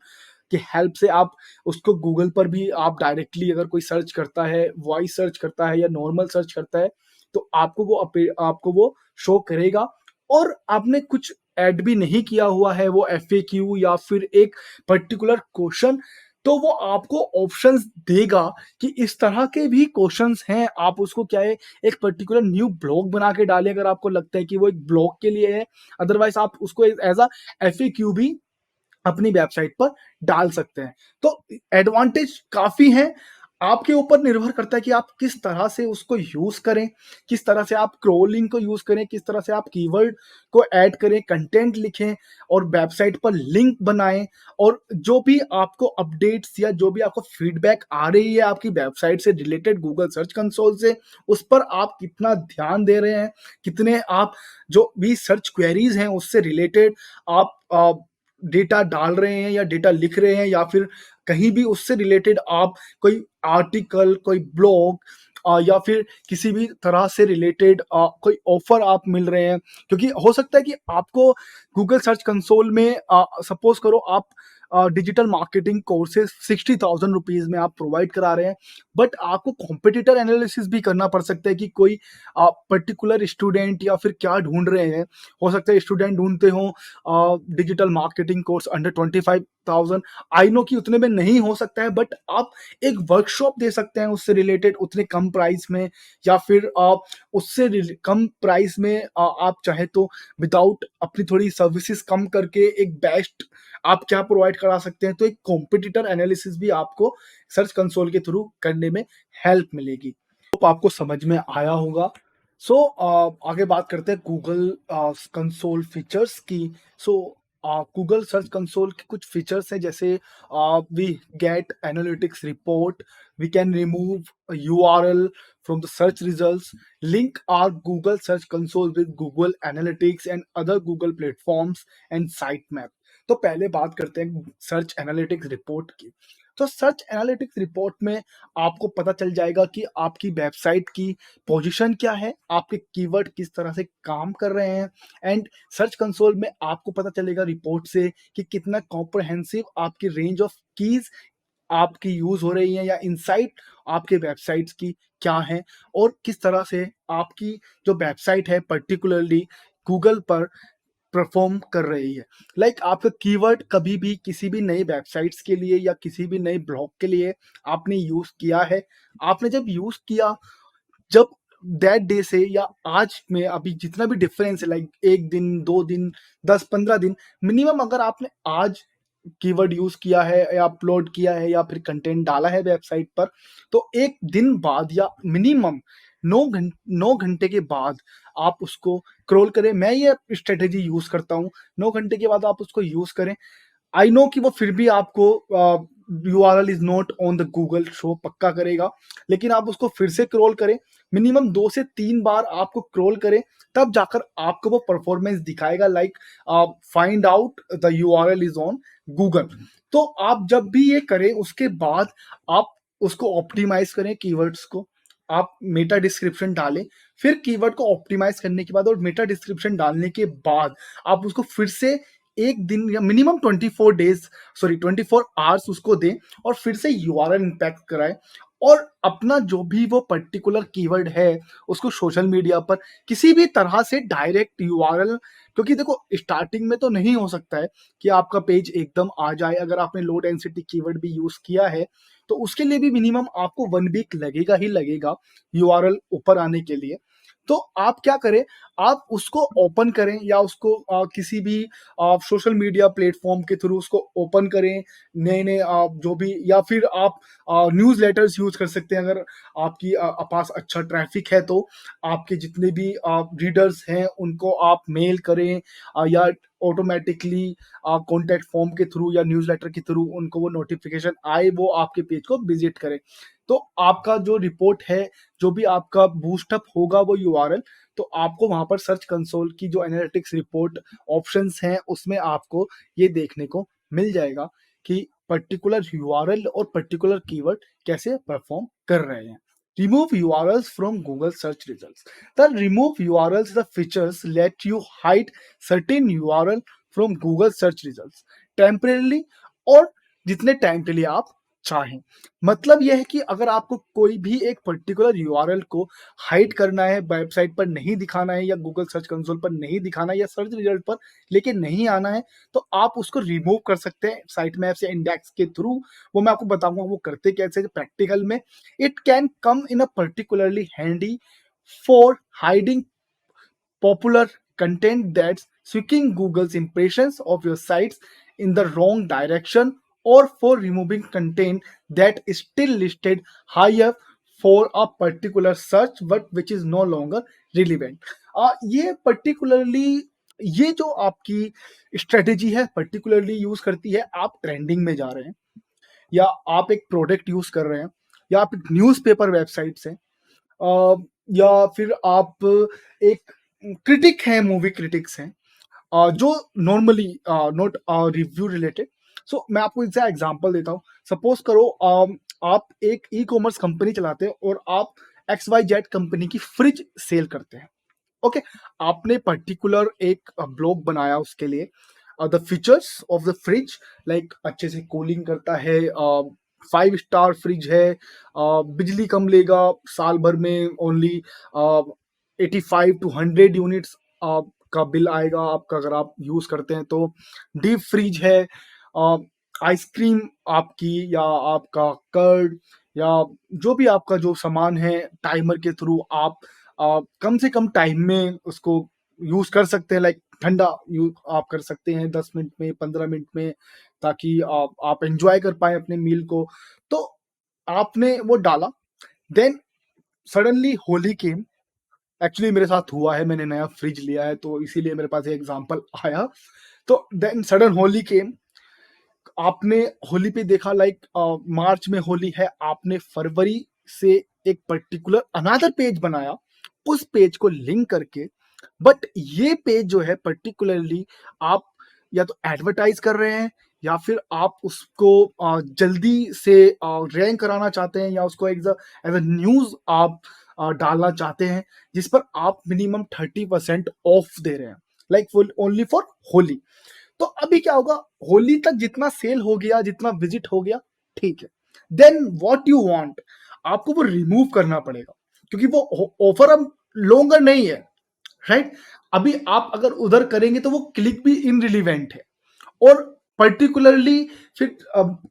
की हेल्प से आप उसको गूगल पर भी आप डायरेक्टली, अगर कोई सर्च करता है, वॉइस सर्च करता है या नॉर्मल सर्च करता है, तो आपको वो शो करेगा। और आपने कुछ ऐड भी नहीं किया हुआ है वो एफएक्यू या फिर एक पर्टिकुलर क्वेश्चन, तो वो आपको ऑप्शंस देगा कि इस तरह के भी क्वेश्चंस हैं, आप उसको क्या है, एक पर्टिकुलर न्यू ब्लॉग बना के डालें अगर आपको लगता है कि वो एक ब्लॉग के लिए है। अदरवाइज आप उसको एज अ एफएक्यू भी अपनी वेबसाइट पर डाल सकते हैं। तो एडवांटेज काफी हैं। आपके ऊपर निर्भर करता है कि आप किस तरह से उसको यूज करें, किस तरह से आप क्रोलिंग को यूज करें, किस तरह से आप कीवर्ड को ऐड करें, कंटेंट लिखें और वेबसाइट पर लिंक बनाएं। और जो भी आपको अपडेट्स या जो भी आपको फीडबैक आ रही है आपकी वेबसाइट से रिलेटेड गूगल सर्च कंसोल से, उस पर आप कितना ध्यान दे रहे हैं, कितने आप जो भी सर्च क्वेरीज हैं उससे रिलेटेड आप डेटा डाल रहे हैं या डेटा लिख रहे हैं, या फिर कहीं भी उससे रिलेटेड आप कोई आर्टिकल, कोई ब्लॉग या फिर किसी भी तरह से रिलेटेड कोई ऑफर आप मिल रहे हैं। क्योंकि हो सकता है कि आपको गूगल सर्च कंसोल में सपोज करो आप डिजिटल मार्केटिंग कोर्सेज 60,000 रुपीज में आप प्रोवाइड करा रहे हैं, बट आपको कॉम्पिटिटर एनालिसिस भी करना पड़ सकता है कि कोई पर्टिकुलर स्टूडेंट या फिर क्या ढूंढ रहे हैं। हो सकता है स्टूडेंट ढूंढते हो digital marketing course under 25,000। I know कि उतने में नहीं हो सकता है, बट आप एक वर्कशॉप दे सकते हैं उससे रिलेटेड उतने कम प्राइस में, या फिर आप उससे कम प्राइस में आप चाहे तो विदाउट अपनी थोड़ी सर्विसेज कम करके एक बेस्ट आप क्या प्रोवाइड करा सकते हैं। तो एक कॉम्पिटिटर एनालिसिस भी आपको सर्च कंसोल के थ्रू करने में हेल्प मिलेगी। तो आपको समझ में आया होगा। सो आगे बात करते हैं गूगल कंसोल फीचर्स की। सो गूगल सर्च कंसोल के कुछ फीचर्स हैं, जैसे we get analytics report, we can remove URL from the search results, link our Google search console with Google Analytics and other Google platforms and sitemap। तो पहले बात करते हैं सर्च एनालिटिक्स रिपोर्ट की। तो सर्च एनालिटिक्स रिपोर्ट में आपको पता चल जाएगा कि आपकी वेबसाइट की पोजीशन क्या है, आपके कीवर्ड किस तरह से काम कर रहे हैं, एंड सर्च कंसोल में आपको पता चलेगा रिपोर्ट से कि कितना कॉम्प्रहेंसिव आपकी रेंज ऑफ कीज आपकी यूज हो रही है, या इनसाइट आपके वेबसाइट्स की क्या है, और किस तरह से आपकी जो वेबसाइट है पर्टिकुलरली गूगल पर परफॉर्म कर रही है। लाइक आपका कीवर्ड कभी भी किसी भी नई वेबसाइट्स के लिए या किसी भी नए ब्लॉग के लिए आपने यूज़ किया है। आपने जब यूज़ किया, जब दैट डे से या आज में अभी जितना भी डिफरेंस है, लाइक 1 दिन, 2 दिन, 10-15 दिन, मिनिमम अगर आपने आज कीवर्ड यूज़ किया है या अपलोड किया है या फिर कंटेंट डाला है वेबसाइट पर, तो 1 दिन बाद या मिनिमम 9 घंटे के बाद आप उसको स्क्रॉल करें। मैं ये स्ट्रैटेजी यूज़ करता हूँ। 9 घंटे के बाद आप उसको यूज़ करें। आई नो कि वो फिर भी आपको URL is not on the Google show पक्का करेगा, लेकिन आप उसको फिर से क्रॉल करें। मिनिमम 2 से 3 बार आपको क्रॉल करें, तब जाकर आपको वो परफॉर्मेंस दिखाएगा, like find out the URL is on Google. तो आप जब भी ये करें उसके बाद आप उसको ऑप्टिमाइज करें कीवर्ड्स को। आप मेटा डिस्क्रिप्शन डालें, फिर कीवर्ड को ऑप्टिमाइज करने के बाद और मेटा डिस्क्रिप्शन डालने के बाद आप उसको फिर से 1 दिन या मिनिमम 24 डेज़, सॉरी 24 आवर्स उसको दें और फिर से यूआरएल इम्पैक्ट कराएँ और अपना जो भी वो पर्टिकुलर कीवर्ड है, उसको सोशल मीडिया पर किसी भी तरह से डायरेक्ट यूआरएल, क्योंकि देखो स्टार्टिंग में तो नहीं हो सकता है कि आपका पेज एकदम आ जाए। अगर आपने लो डेंसिटी कीवर्ड भी यूज़ किया है, तो उसके लिए भी मिनिमम आपको 1 वीक लगेगा ही लगेगा यूआरएल ऊपर आने के लिए। तो आप क्या करें, आप उसको ओपन करें या उसको किसी भी आप सोशल मीडिया प्लेटफॉर्म के थ्रू उसको ओपन करें। नए नए जो भी, या फिर आप न्यूज़ लेटर्स यूज़ कर सकते हैं। अगर आपकी पास अच्छा ट्रैफिक है तो आपके जितने भी रीडर्स हैं उनको आप मेल करें, या ऑटोमेटिकली कॉन्टैक्ट फॉर्म के थ्रू या न्यूज़ लेटर के थ्रू उनको वो नोटिफिकेशन आए, वो आपके पेज को विजिट करें। तो आपका जो रिपोर्ट है, जो भी आपका बूस्टअप होगा वो यूआरएल, तो आपको वहां पर सर्च कंसोल की जो एनालिटिक्स रिपोर्ट ऑप्शंस हैं उसमें आपको ये देखने को मिल जाएगा कि पर्टिकुलर यूआरएल और पर्टिकुलर कीवर्ड कैसे परफॉर्म कर रहे हैं। Remove URLs from Google search results. The remove URLs, the features let you hide certain URL from Google search results temporarily, और जितने टाइम के लिए आप चाहें। मतलब यह है कि अगर आपको कोई भी एक पर्टिकुलर यूआरएल को हाइड करना है, वेबसाइट पर नहीं दिखाना है या गूगल सर्च कंसोल पर नहीं दिखाना है या सर्च रिजल्ट पर लेके नहीं आना है, तो आप उसको रिमूव कर सकते हैं साइट मैप्स या इंडेक्स के थ्रू। वो मैं आपको बताऊंगा वो करते कैसे प्रैक्टिकल में। It can come in a particularly handy for hiding popular content that's seeking Google's impressions of your sites in the wrong direction, or for removing content that is still listed higher for a particular search but which is no longer relevant. ये particularly, ये जो आपकी strategy है particularly use करती है, आप trending में जा रहे हैं या आप एक प्रोडक्ट यूज कर रहे हैं या आप एक न्यूज़पेपर वेबसाइट से, या फिर आप एक क्रिटिक हैं, मूवी क्रिटिक्स हैं, जो नॉर्मली नॉट रिव्यू रिलेटेड। सो मैं आपको इसका एग्जांपल देता हूँ। सपोज करो आप एक ई कॉमर्स कंपनी चलाते हैं और आप एक्स वाई जेड कंपनी की फ्रिज सेल करते हैं। ओके, आपने पर्टिकुलर एक ब्लॉग बनाया उसके लिए, the features of the fridge, like अच्छे से कूलिंग करता है, 5 स्टार फ्रिज है, बिजली कम लेगा, साल भर में ओनली 85 to 100 यूनिट्स का बिल आएगा आपका अगर आप यूज करते हैं तो। डीप फ्रीज है, आइसक्रीम आपकी या आपका कर्ड या जो भी आपका जो सामान है, टाइमर के थ्रू आप कम से कम टाइम में उसको यूज कर सकते हैं। लाइक ठंडा यूज आप कर सकते हैं 10 मिनट में, 15 मिनट में, ताकि आप एंजॉय कर पाए अपने मील को। तो आपने वो डाला, देन सडनली होली केम। एक्चुअली मेरे साथ हुआ है, मैंने नया फ्रिज लिया है तो इसीलिए मेरे पास एग्जांपल आया। तो देन सडन होली केम, आपने होली पे देखा, लाइक मार्च में होली है, आपने फरवरी से एक पर्टिकुलर अनदर पेज बनाया, उस पेज को लिंक करके। बट ये पेज जो है पर्टिकुलरली आप या तो एडवर्टाइज कर रहे हैं या फिर आप उसको जल्दी से रैंक कराना चाहते हैं या उसको एज अ न्यूज आप डालना चाहते हैं, जिस पर आप मिनिमम 30% ऑफ दे रहे हैं, लाइक ओनली फॉर होली। तो अभी क्या होगा, होली तक जितना सेल हो गया, जितना विजिट हो गया, ठीक है। देन व्हाट यू वांट, आपको वो रिमूव करना पड़ेगा क्योंकि वो ऑफर अब लॉन्गर नहीं है, राइट। अभी आप अगर उधर करेंगे तो वो क्लिक भी इनरिलीवेंट है। और पर्टिकुलरली फिर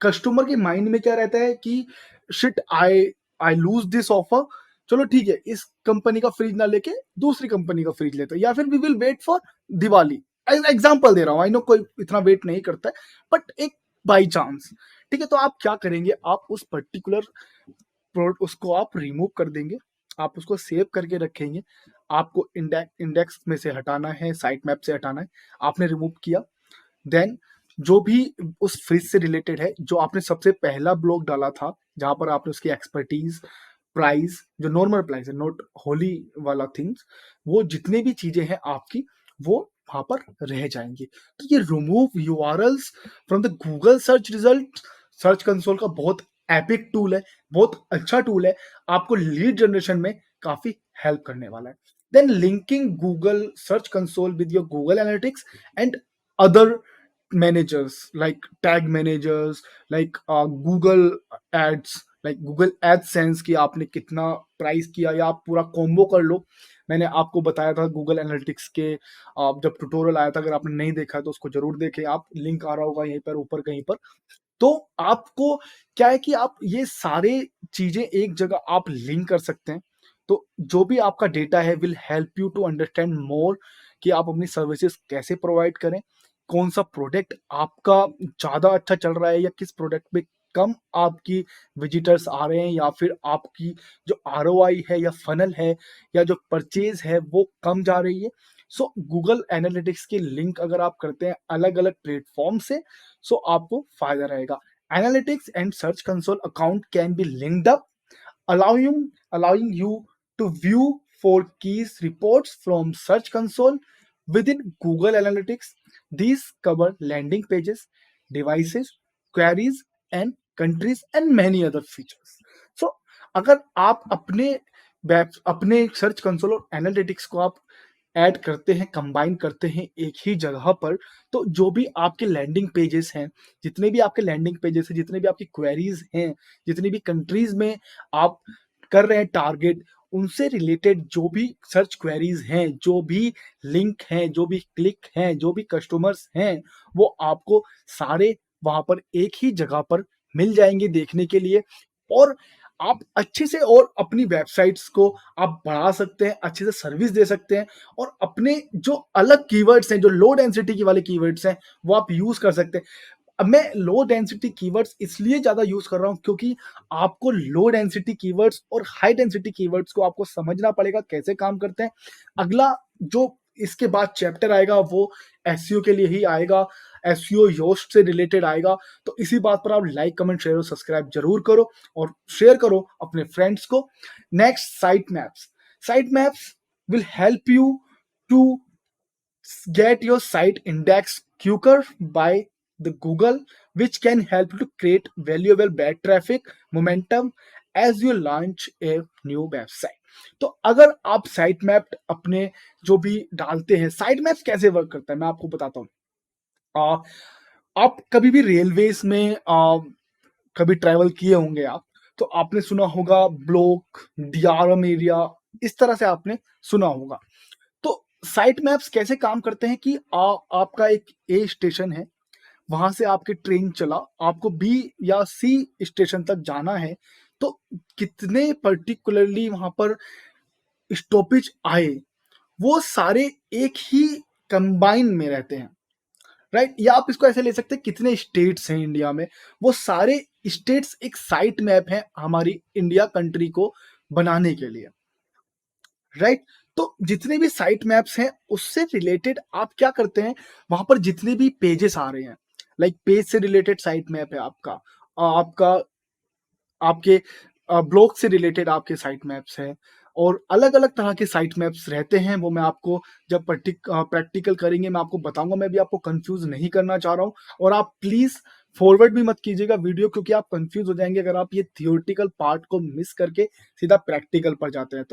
कस्टमर के माइंड में क्या रहता है कि shit, I I lose this offer, चलो ठीक है, इस कंपनी का फ्रिज ना लेके दूसरी कंपनी का फ्रिज लेते हैं, या फिर we will wait for Diwali. Example दे रहा हूँ, आई नो कोई इतना वेट नहीं करता है, बट एक बाई चांस, ठीक है, तो आप क्या करेंगे, आप उस पर्टिकुलर प्रोडक्ट उसको आप रिमूव कर देंगे, आप उसको सेव करके रखेंगे। आपको इंडेक्स में से हटाना है, साइट मैप से हटाना है, आपने रिमूव किया। देन जो भी उस फ्रिज से रिलेटेड है, जो आपने सबसे पहला ब्लॉग डाला था जहां पर आपने उसकी एक्सपर्टीज, प्राइस, जो नॉर्मल प्राइस है, नोट होली वाला थिंग्स, वो जितने भी चीजें हैं आपकी, वो वहां पर रह जाएंगी। तो ये remove URLs from the Google search result, search console का बहुत एपिक टूल है, बहुत अच्छा टूल है, आपको लीड जनरेशन में काफी हेल्प करने वाला है। Then linking Google search console with your Google analytics and other managers like tag managers, like google ads, like Google AdSense की आपने कितना प्राइस किया, या आप पूरा कॉम्बो कर लो। मैंने आपको बताया था गूगल एनालिटिक्स के जब ट्यूटोरियल आया था, अगर आपने नहीं देखा है तो उसको जरूर देखें आप, लिंक आ रहा होगा यहीं पर ऊपर कहीं पर। तो आपको क्या है कि आप ये सारे चीजें एक जगह आप लिंक कर सकते हैं। तो जो भी आपका डेटा है will help you to understand more कि आप अपनी सर्विसेज कैसे प्रोवाइड करें, कौन सा प्रोडक्ट आपका ज्यादा अच्छा चल रहा है, या किस प्रोडक्ट पे कम आपकी विजिटर्स आ रहे हैं, या फिर आपकी जो आरओआई है या फनल है या जो परचेज है वो कम जा रही है। सो गूगल एनालिटिक्स की लिंक अगर आप करते हैं अलग अलग प्लेटफॉर्म से, सो आपको फायदा रहेगा। Analytics and search console account can be linked up, allowing allowing you to view for keys reports from search console within google analytics. These cover landing pages, devices, queries and countries and many other features. So अगर आप अपने web, अपने search console और analytics को आप add करते हैं, combine करते हैं एक ही जगह पर, तो जो भी आपके लैंडिंग पेजेस हैं, जितने भी आपके लैंडिंग पेजेस हैं, जितने भी आपकी क्वेरीज हैं, जितनी भी कंट्रीज में आप कर रहे हैं टारगेट, उनसे रिलेटेड जो भी सर्च क्वेरीज हैं, जो भी लिंक हैं, जो भी क्लिक हैं, जो भी कस्टमर्स हैं, वो आपको सारे वहां पर एक ही जगह पर मिल जाएंगे देखने के लिए। और आप अच्छे से और अपनी वेबसाइट्स को आप बढ़ा सकते हैं, अच्छे से सर्विस दे सकते हैं, और अपने जो अलग कीवर्ड्स हैं, जो लो डेंसिटी की वाले कीवर्ड्स हैं, वो आप यूज कर सकते हैं। अब मैं लो डेंसिटी कीवर्ड्स इसलिए ज्यादा यूज कर रहा हूं क्योंकि आपको लो डेंसिटी कीवर्ड्स और हाई डेंसिटी कीवर्ड्स को आपको समझना पड़ेगा कैसे काम करते हैं। अगला जो इसके बाद चैप्टर आएगा वो एसईओ के लिए ही आएगा, एसईओ योस्ट से रिलेटेड आएगा। तो इसी बात पर आप लाइक, कमेंट, शेयर और सब्सक्राइब जरूर करो, और शेयर करो अपने फ्रेंड्स को। Next, site maps. Site maps will help you to get your site indexed quicker by the Google, which can help you to create valuable back traffic momentum as you launch a new website. तो अगर आप site map अपने जो भी डालते हैं, site maps कैसे work करता है मैं आपको बताता हूँ। आप कभी भी रेलवेज में कभी ट्रैवल किए होंगे आप, तो आपने सुना होगा ब्लॉक, डीआरएम एरिया, इस तरह से आपने सुना होगा। तो साइट मैप्स कैसे काम करते हैं कि आपका एक ए स्टेशन है, वहां से आपकी ट्रेन चला, आपको बी या सी स्टेशन तक जाना है, तो कितने पर्टिकुलरली वहां पर स्टॉपेज आए, वो सारे एक ही कंबाइन में रहते हैं, राइट। या आप इसको ऐसे ले सकते हैं, कितने स्टेट्स हैं इंडिया में, वो सारे स्टेट्स एक साइट मैप है हमारी इंडिया कंट्री को बनाने के लिए, राइट। तो जितने भी साइट मैप्स हैं उससे रिलेटेड आप क्या करते हैं, वहां पर जितने भी पेजेस आ रहे हैं, लाइक पेज से रिलेटेड साइट मैप है आपका, आपका आपके ब्लॉग से रिलेटेड आपके साइट मैप्स हैं, और अलग अलग तरह के साइट मैप्स रहते हैं। वो मैं आपको जब प्रैक्टिकल करेंगे मैं आपको बताऊंगा, मैं भी आपको कंफ्यूज नहीं करना चाह रहा हूँ। और आप प्लीज फॉरवर्ड भी मत कीजिएगा वीडियो, क्योंकि आप कंफ्यूज हो जाएंगे अगर आप ये थियोरटिकल पार्ट को मिस करके सीधा प्रैक्टिकल पर जाते हैं।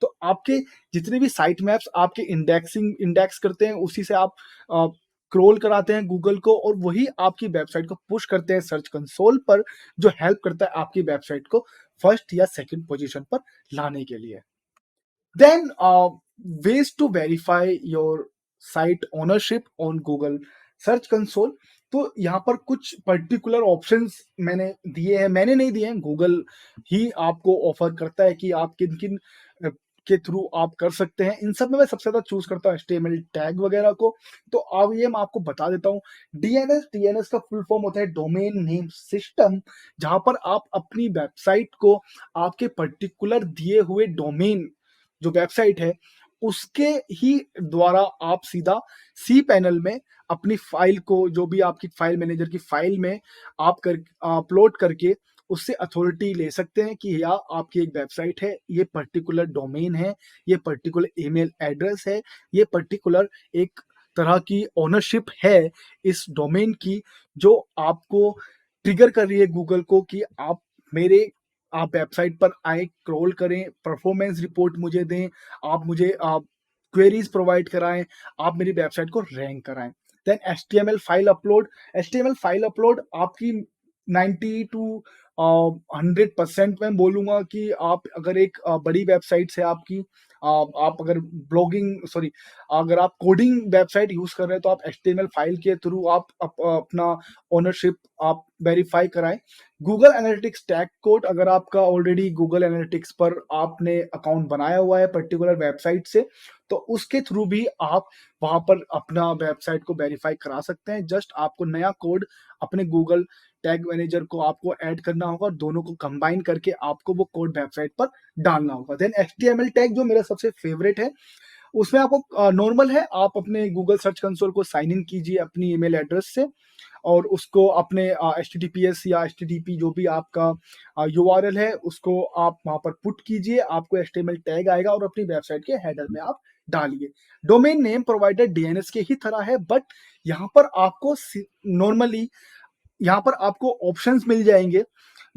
तो आपके जितने भी साइट मैप्स आपके इंडेक्स करते हैं, उसी से आप क्रोल कराते हैं गूगल को, और वही आपकी वेबसाइट को पुश करते हैं सर्च कंसोल पर, जो हेल्प करता है आपकी वेबसाइट को फर्स्ट या सेकंड पोजीशन पर लाने के लिए। Then ways to verify your site ownership on Google search console. तो यहाँ पर कुछ पर्टिकुलर ऑप्शंस मैंने दिए हैं, मैंने नहीं दिए हैं, गूगल ही आपको ऑफर करता है कि आप किन किन के थ्रू आप कर सकते हैं। इन सब में मैं सबसे ज्यादा चूज करता हूँ एचटीएमएल टैग वगैरह को। तो अब ये मैं आपको बता देता हूँ। डीएनएस का फुल फॉर्म होता है डोमेन नेम सिस्टम, जहां पर आप अपनी वेबसाइट को आपके पर्टिकुलर दिए हुए डोमेन जो वेबसाइट है उसके ही द्वारा आप सीधा सी पैनल में अपनी फाइल को, जो भी आपकी फाइल मैनेजर की फाइल में आप कर अपलोड करके उससे अथॉरिटी ले सकते हैं कि या आपकी एक वेबसाइट है, ये पर्टिकुलर डोमेन है, ये पर्टिकुलर ईमेल एड्रेस है, ये पर्टिकुलर एक तरह की ओनरशिप है इस डोमेन की, जो आपको ट्रिगर कर रही है गूगल को कि आप मेरे आप वेबसाइट पर आए, क्रॉल करें, परफॉर्मेंस रिपोर्ट मुझे दें, आप मुझे क्वेरीज प्रोवाइड कराएं, आप मेरी वेबसाइट को रैंक कराएं। देन एचटीएमएल फाइल अपलोड आपकी 90 टू 100% मैं बोलूंगा कि आप अगर एक बड़ी वेबसाइट से आपकी आप अगर ब्लॉगिंग सॉरी अगर आप कोडिंग वेबसाइट यूज कर रहे हैं तो आप एचटीएमएल फाइल के थ्रू आप अपना ओनरशिप आप वेरीफाई कराएं। गूगल एनालिटिक्स टैग कोड, अगर आपका ऑलरेडी गूगल एनालिटिक्स पर आपने अकाउंट बनाया हुआ है पर्टिकुलर वेबसाइट से, तो उसके थ्रू भी आप वहां पर अपना वेबसाइट को वेरीफाई करा सकते हैं। जस्ट आपको नया कोड अपने गूगल टैग मैनेजर को आपको ऐड करना होगा, दोनों को कंबाइन करके आपको वो कोड वेबसाइट पर डालना होगा। देन एचटीएमएल टैग जो मेरा सबसे फेवरेट है, उसमें आपको नॉर्मल है, आप अपने गूगल सर्च कंसोल को साइन इन कीजिए अपनी ईमेल एड्रेस से और उसको अपने HTTPS या HTTP जो भी आपका URL है उसको आप वहां पर पुट कीजिए, आपको HTML टैग आएगा और अपनी वेबसाइट के हेडर में आप डालिए। डोमेन नेम प्रोवाइडर डीएनएस के ही तरह है, बट यहाँ पर आपको नॉर्मली यहाँ पर आपको ऑप्शंस मिल जाएंगे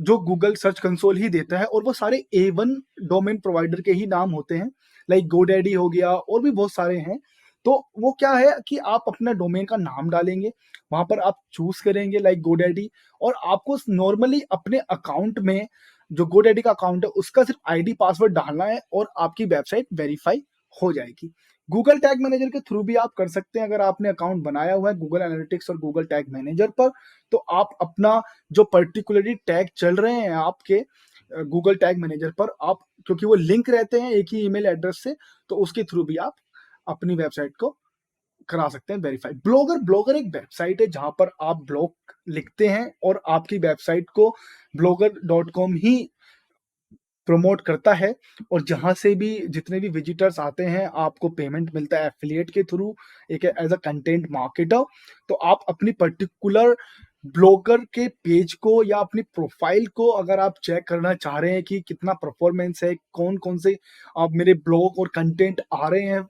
जो गूगल सर्च कंसोल ही देता है, और वो सारे A1 डोमेन प्रोवाइडर के ही नाम होते हैं, लाइक गोडैडी हो गया और भी बहुत सारे हैं। तो वो क्या है कि आप अपना डोमेन का नाम डालेंगे, वहां पर आप चूज करेंगे लाइक गोडैडी, और आपको नॉर्मली अपने अकाउंट में जो गोडैडी का अकाउंट है उसका सिर्फ आईडी पासवर्ड डालना है और आपकी वेबसाइट वेरीफाई हो जाएगी। गूगल टैग मैनेजर के थ्रू भी आप कर सकते हैं, अगर आपने अकाउंट बनाया हुआ है गूगल एनालिटिक्स और गूगल टैग मैनेजर पर, तो आप अपना जो पर्टिकुलरली टैग चल रहे हैं आपके गूगल टैग मैनेजर पर, आप क्योंकि वो लिंक रहते हैं एक ही ईमेल एड्रेस से, तो उसके थ्रू भी आप अपनी वेबसाइट को करा सकते हैं वेरीफाई। ब्लॉगर एक वेबसाइट है जहां पर आप ब्लॉग लिखते हैं और आपकी वेबसाइट को blogger.com ही प्रमोट करता है, और जहां से भी जितने भी विजिटर्स आते हैं आपको पेमेंट मिलता है एफिलिएट के थ्रू, एक एज अ कंटेंट मार्केटर। तो आप अपनी पर्टिकुलर ब्लॉगर के पेज को या अपनी प्रोफाइल को अगर आप चेक करना चाह रहे हैं कि कितना परफॉर्मेंस है, कौन कौन से आप मेरे ब्लॉग और कंटेंट आ रहे हैं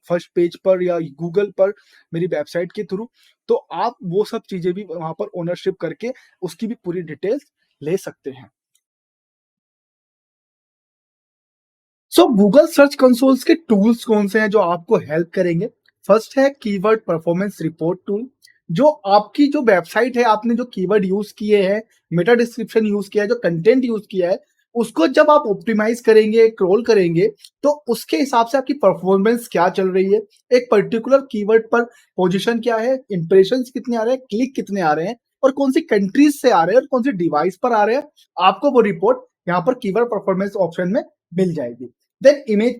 फर्स्ट पेज पर या गूगल पर मेरी वेबसाइट के थ्रू, तो आप वो सब चीजें भी वहां पर ओनरशिप करके उसकी भी पूरी डिटेल्स ले सकते हैं। सो गूगल सर्च कंसोल्स के टूल्स कौन से हैं जो आपको हेल्प करेंगे? फर्स्ट है कीवर्ड परफॉर्मेंस रिपोर्ट टूल, जो आपकी जो वेबसाइट है आपने जो कीवर्ड यूज किए हैं, मेटा डिस्क्रिप्शन यूज किया है, जो कंटेंट यूज किया है, उसको जब आप ऑप्टिमाइज करेंगे, क्रॉल करेंगे, तो उसके हिसाब से आपकी परफॉर्मेंस क्या चल रही है, एक पर्टिकुलर कीवर्ड पर पोजीशन क्या है, इंप्रेशन कितने आ रहे हैं, क्लिक कितने आ रहे हैं, और कौन सी कंट्रीज से आ रहे हैं और कौन सी डिवाइस पर आ रहे हैं, आपको वो रिपोर्ट यहाँ पर कीवर्ड परफॉर्मेंस ऑप्शन में मिल जाएगी। देन इमेज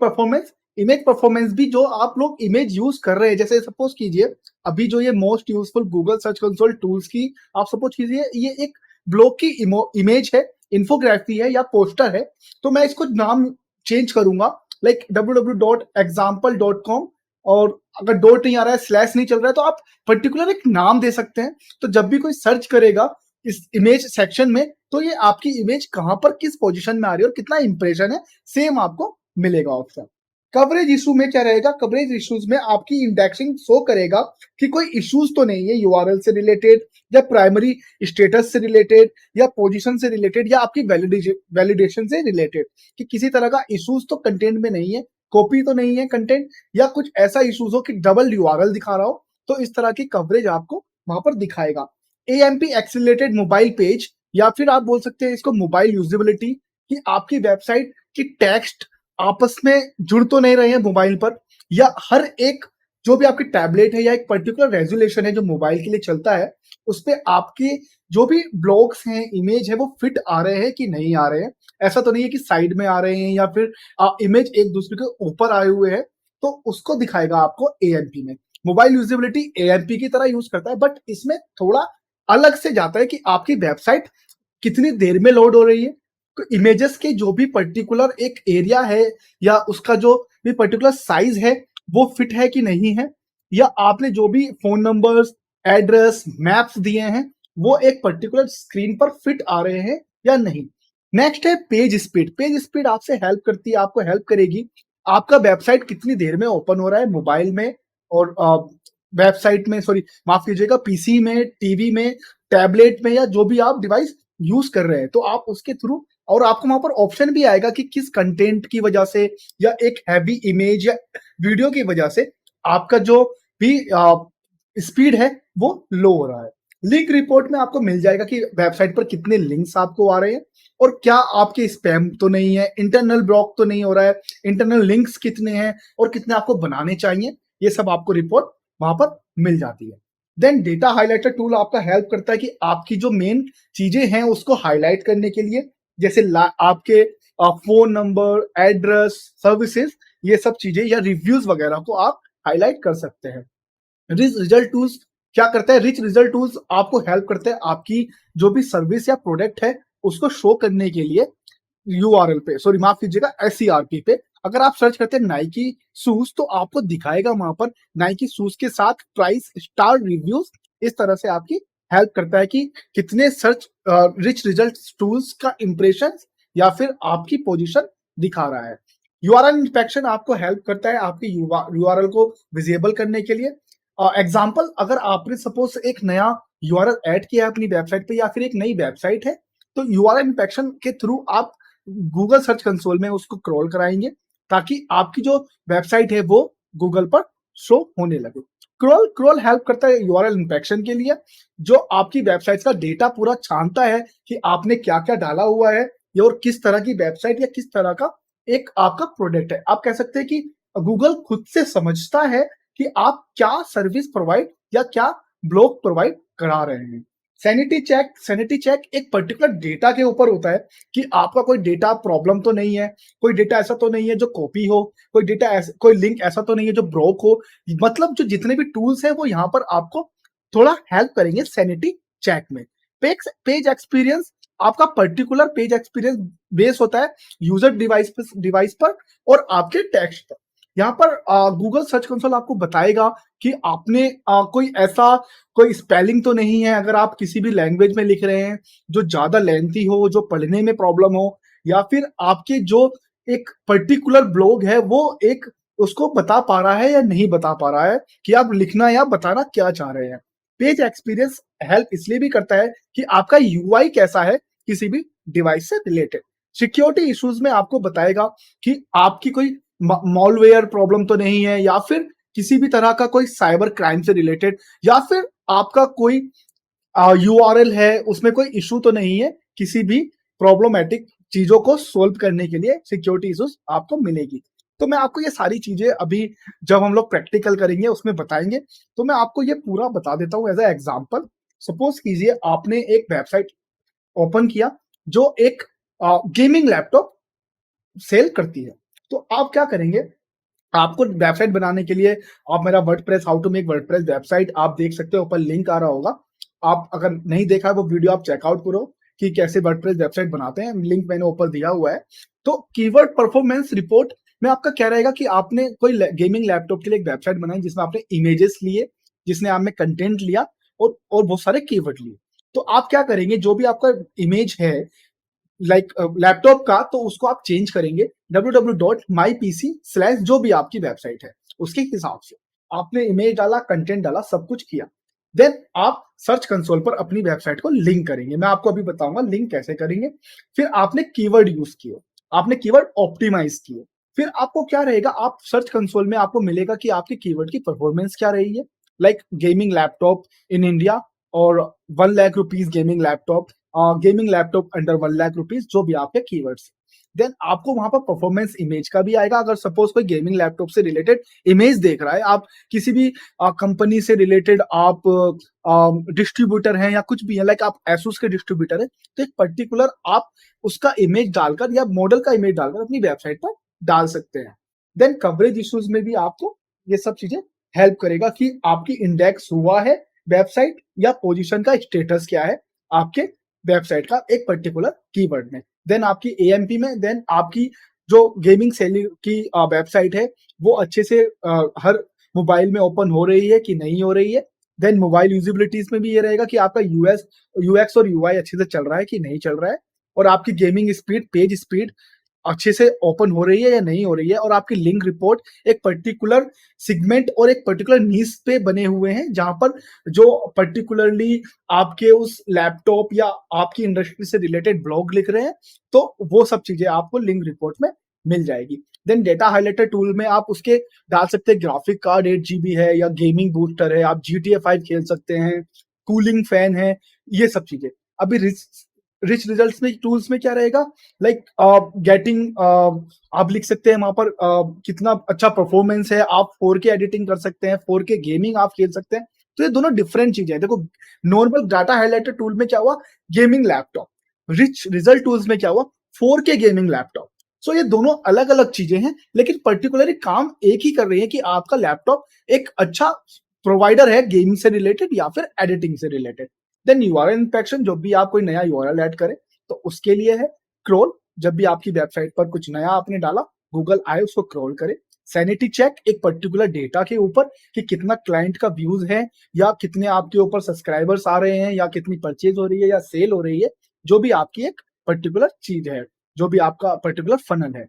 परफॉर्मेंस भी, जो आप लोग इमेज यूज कर रहे हैं, जैसे सपोज कीजिए अभी जो ये most useful Google search console tools की आप सपोज कीजिए ये एक ब्लॉग की इमेज है, इन्फोग्राफी है या पोस्टर है, तो मैं इसको नाम चेंज करूंगा लाइक www.example.com, और अगर डॉट नहीं आ रहा है, स्लैश नहीं चल रहा है, तो आप पर्टिकुलर एक नाम दे सकते हैं। तो जब भी कोई सर्च करेगा इस इमेज सेक्शन में, तो ये आपकी इमेज कहां पर किस पोजीशन में आ रही है और कितना इंप्रेशन है, सेम आपको मिलेगा ऑप्शन। कवरेज इशू में क्या रहेगा? कवरेज इश्यूज में आपकी इंडेक्सिंग शो करेगा कि कोई इश्यूज तो नहीं है यूआरएल से रिलेटेड या प्राइमरी स्टेटस से रिलेटेड या पोजीशन से रिलेटेड या आपकी वैलिडेशन से रिलेटेड, कि किसी तरह का इश्यूज तो कंटेंट में नहीं है, कॉपी तो नहीं है कंटेंट, या कुछ ऐसा इश्यूज हो कि डबल यूआरएल दिखा रहा हो, तो इस तरह की कवरेज आपको वहां पर दिखाएगा। एएमपी एक्सीलरेटेड मोबाइल पेज, या फिर आप बोल सकते हैं इसको मोबाइल यूजेबिलिटी, कि आपकी वेबसाइट की टेक्स्ट आपस में जुड़ तो नहीं रहे हैं मोबाइल पर, या हर एक जो भी आपकी टैबलेट है या एक पर्टिकुलर रेजोल्यूशन है जो मोबाइल के लिए चलता है, उस पे आपके जो भी ब्लॉग्स हैं, इमेज है, वो फिट आ रहे हैं कि नहीं आ रहे हैं। ऐसा तो नहीं है कि साइड में आ रहे हैं या फिर इमेज एक दूसरे के ऊपर आए हुए हैं, तो उसको दिखाएगा आपको एएनपी में। मोबाइल यूजेबिलिटी एएनपी की तरह यूज करता है, बट इसमें थोड़ा अलग से जाता है कि आपकी वेबसाइट कितनी देर में लोड हो रही है, इमेजेस के जो भी पर्टिकुलर एक एरिया है या उसका जो भी पर्टिकुलर साइज है वो फिट है कि नहीं है, या आपने जो भी फोन नंबर्स, एड्रेस, मैप्स दिए हैं वो एक पर्टिकुलर स्क्रीन पर फिट आ रहे हैं या नहीं। नेक्स्ट है पेज स्पीड। पेज स्पीड आपसे हेल्प करती है, आपको हेल्प करेगी आपका वेबसाइट कितनी देर में ओपन हो रहा है मोबाइल में और वेबसाइट में, सॉरी माफ कीजिएगा, पीसी में, टीवी में, टैबलेट में, या जो भी आप डिवाइस यूज कर रहे हैं, तो आप उसके थ्रू, और आपको वहां पर ऑप्शन भी आएगा कि किस कंटेंट की वजह से या एक हैवी इमेज या वीडियो की वजह से आपका जो भी स्पीड है वो लो हो रहा है। लिंक रिपोर्ट में आपको मिल जाएगा कि वेबसाइट पर कितने लिंक्स आपको आ रहे हैं और क्या आपके स्पैम तो नहीं है, इंटरनल ब्लॉक तो नहीं हो रहा है, इंटरनल लिंक्स कितने हैं और कितने आपको बनाने चाहिए, ये सब आपको रिपोर्ट वहां पर मिल जाती है। देन डेटा हाइलाइटर टूल आपका हेल्प करता है कि आपकी जो मेन चीजें हैं उसको हाईलाइट करने के लिए, जैसे आपके फोन नंबर, एड्रेस, सर्विसेज, ये सब चीजें या रिव्यूज वगैरह को आप हाईलाइट कर सकते हैं। रिच रिजल्ट टूल्स क्या करता है? रिच रिजल्ट टूल्स आपको हेल्प करते हैं आपकी जो भी सर्विस या प्रोडक्ट है उसको शो करने के लिए यूआरएल पे, सॉरी माफ कीजिएगा, एससीआरपी पे। अगर आप सर्च करते हैं नाइकी शूज तो आपको दिखाएगा वहां पर नाइकी शूज के साथ प्राइस, स्टार, रिव्यूज, इस तरह से आपकी हेल्प करता है कि कितने सर्च रिच रिजल्ट टूल्स का इंप्रेशन या फिर आपकी पोजीशन दिखा रहा है। यूआरएल इंस्पेक्शन आपको हेल्प करता है आपकी यूआरएल को विजिबल करने के लिए। एग्जाम्पल, अगर आपने सपोज एक नया यूआरएल ऐड किया है अपनी वेबसाइट पे या फिर एक नई वेबसाइट है, तो यूआरएल इंस्पेक्शन के थ्रू आप गूगल सर्च कंसोल में उसको क्रॉल कराएंगे ताकि आपकी जो वेबसाइट है वो गूगल पर शो होने लगे। क्रॉल क्रॉल हेल्प करता है यूआरएल इंस्पेक्शन के लिए, जो आपकी वेबसाइट का डेटा पूरा छानता है कि आपने क्या क्या डाला हुआ है और किस तरह की वेबसाइट या किस तरह का एक आपका प्रोडक्ट है। आप कह सकते हैं कि गूगल खुद से समझता है कि आप क्या सर्विस प्रोवाइड या क्या ब्लॉग प्रोवाइड करा रहे हैं। सैनिटी चेक एक पर्टिकुलर डेटा के ऊपर होता है कि आपका कोई डेटा प्रॉब्लम तो नहीं है, कोई डेटा ऐसा तो नहीं है जो कॉपी हो, कोई डेटा कोई लिंक ऐसा तो नहीं है जो ब्रोक हो। मतलब जो जितने भी टूल्स हैं वो यहाँ पर आपको थोड़ा हेल्प करेंगे सैनिटी चेक में। पेज एक्सपीरियंस, आपका पर्टिकुलर पेज एक्सपीरियंस बेस होता है यूजर डिवाइस पर और आपके टेक्स्ट पर। यहाँ पर गूगल सर्च कंसोल आपको बताएगा कि आपने कोई स्पेलिंग तो नहीं है, अगर आप किसी भी लैंग्वेज में लिख रहे हैं जो ज्यादा लेंथी हो, जो पढ़ने में प्रॉब्लम हो, या फिर आपके जो एक पर्टिकुलर ब्लॉग है वो एक उसको बता पा रहा है या नहीं बता पा रहा है कि आप लिखना या बताना क्या चाह रहे हैं। पेज एक्सपीरियंस हेल्प इसलिए भी करता है कि आपका यूआई कैसा है किसी भी डिवाइस से रिलेटेड। सिक्योरिटी इश्यूज में आपको बताएगा कि आपकी कोई मॉलवेयर प्रॉब्लम तो नहीं है, या फिर किसी भी तरह का कोई साइबर क्राइम से रिलेटेड, या फिर आपका कोई यूआरएल है उसमें कोई इशू तो नहीं है। किसी भी प्रॉब्लमेटिक चीजों को सोल्व करने के लिए सिक्योरिटी इश्यूज आपको मिलेगी। तो मैं आपको ये सारी चीजें अभी जब हम लोग प्रैक्टिकल करेंगे उसमें बताएंगे, तो मैं आपको ये पूरा बता देता हूँ एज ए एग्जाम्पल। सपोज कीजिए आपने एक वेबसाइट ओपन किया जो एक गेमिंग लैपटॉप सेल करती है, तो आप क्या करेंगे? आपको वेबसाइट बनाने के लिए आप मेरा WordPress, how to make WordPress website, आप देख सकते हो, ऊपर लिंक आ रहा होगा। आप अगर नहीं देखा है वो वीडियो आप चेकआउट करो कि कैसे वर्डप्रेस वेबसाइट बनाते हैं, लिंक मैंने ऊपर दिया हुआ है। तो कीवर्ड परफॉर्मेंस रिपोर्ट में आपका क्या रहेगा कि आपने कोई गेमिंग लैपटॉप के लिए एक वेबसाइट बनाई जिसमें आपने इमेजेस लिए, जिसने आपने कंटेंट लिया और बहुत सारे कीवर्ड लिए। तो आप क्या करेंगे, जो भी आपका इमेज है लाइक लैपटॉप का, तो उसको आप चेंज करेंगे www.mypc/ जो भी आपकी वेबसाइट है उसके हिसाब से। आपने इमेज डाला, कंटेंट डाला, सब कुछ किया। देन आप सर्च कंसोल पर अपनी वेबसाइट को लिंक करेंगे, मैं आपको अभी बताऊंगा लिंक कैसे करेंगे। फिर आपने कीवर्ड यूज किए, आपने कीवर्ड ऑप्टिमाइज किए। फिर आपको क्या रहेगा, आप सर्च कंसोल में आपको मिलेगा कि आपके कीवर्ड की परफॉर्मेंस क्या रही है। Like gaming laptop in India और 1 lakh rupees gaming laptop gaming laptop under 1 lakh rupees, जो भी आपके कीवर्ड्स। देन आपको वहां पर परफॉर्मेंस इमेज का भी आएगा। अगर सपोज कोई गेमिंग लैपटॉप से रिलेटेड इमेज देख रहा है, आप किसी भी कंपनी से रिलेटेड आप डिस्ट्रीब्यूटर हैं या कुछ भी है, लाइक आप एसूस के डिस्ट्रीब्यूटर है, तो एक पर्टिकुलर आप उसका इमेज डालकर या मॉडल का इमेज डालकर अपनी वेबसाइट पर डाल सकते हैं। देन कवरेज इश्यूज में भी आपको ये सब चीजें हेल्प करेगा कि आपकी इंडेक्स हुआ है वेबसाइट, या पोजीशन का स्टेटस क्या है आपके वेबसाइट का एक पर्टिकुलर कीवर्ड में। देन आपकी एएमपी में, देन आपकी जो गेमिंग सेलिंग की वेबसाइट है वो अच्छे से हर मोबाइल में ओपन हो रही है कि नहीं हो रही है। देन मोबाइल यूजिबिलिटीज में भी ये रहेगा कि आपका यूएक्स और यूआई अच्छे से चल रहा है कि नहीं चल रहा है, और आपकी गेमिंग स्पीड, पेज स्पीड अच्छे से ओपन हो रही है या नहीं हो रही है, और आपकी लिंक रिपोर्ट एक पर्टिकुलर सिगमेंट और एक पर्टिकुलर नीश पे बने हुए हैं, जहां पर जो पर्टिकुलरली आपके उस लैपटॉप या आपकी इंडस्ट्री से रिलेटेड ब्लॉग लिख रहे हैं, तो वो सब चीजें आपको लिंक रिपोर्ट में मिल जाएगी। देन डेटा हाइलाइटर टूल में आप उसके डाल सकते हैं ग्राफिक कार्ड 8 GB है, या गेमिंग बूस्टर है, आप GTA 5 खेल सकते हैं, कूलिंग फैन है, ये सब चीजें। अभी रिच रिजल्ट्स में टूल्स में क्या रहेगा, लाइक गेटिंग, आप लिख सकते हैं वहां पर कितना अच्छा परफॉर्मेंस है, आप 4K एडिटिंग कर सकते हैं, 4K गेमिंग आप खेल सकते हैं। तो ये दोनों डिफरेंट चीजें हैं। देखो, नॉर्मल डाटा हाइलाइटर टूल में क्या हुआ, gaming laptop. Rich result tools में क्या हुआ, 4K गेमिंग लैपटॉप। सो ये दोनों अलग अलग चीजें हैं, लेकिन पर्टिकुलरली काम एक ही कर रही है कि आपका लैपटॉप एक अच्छा प्रोवाइडर है गेमिंग से रिलेटेड या फिर एडिटिंग से रिलेटेड। देन यूआरएल इंस्पेक्शन, जब भी आप कोई नया यूआरएल ऐड करें तो उसके लिए है। क्रोल, जब भी आपकी वेबसाइट पर कुछ नया आपने डाला, गूगल आए उसको क्रोल करे। सैनिटी चेक, एक पर्टिकुलर डेटा के ऊपर कि कितना क्लाइंट का व्यूज है, या कितने आपके ऊपर सब्सक्राइबर्स आ रहे हैं, या कितनी परचेज हो रही है या सेल हो रही है, जो भी आपकी एक पर्टिकुलर चीज है, जो भी आपका पर्टिकुलर फनल है।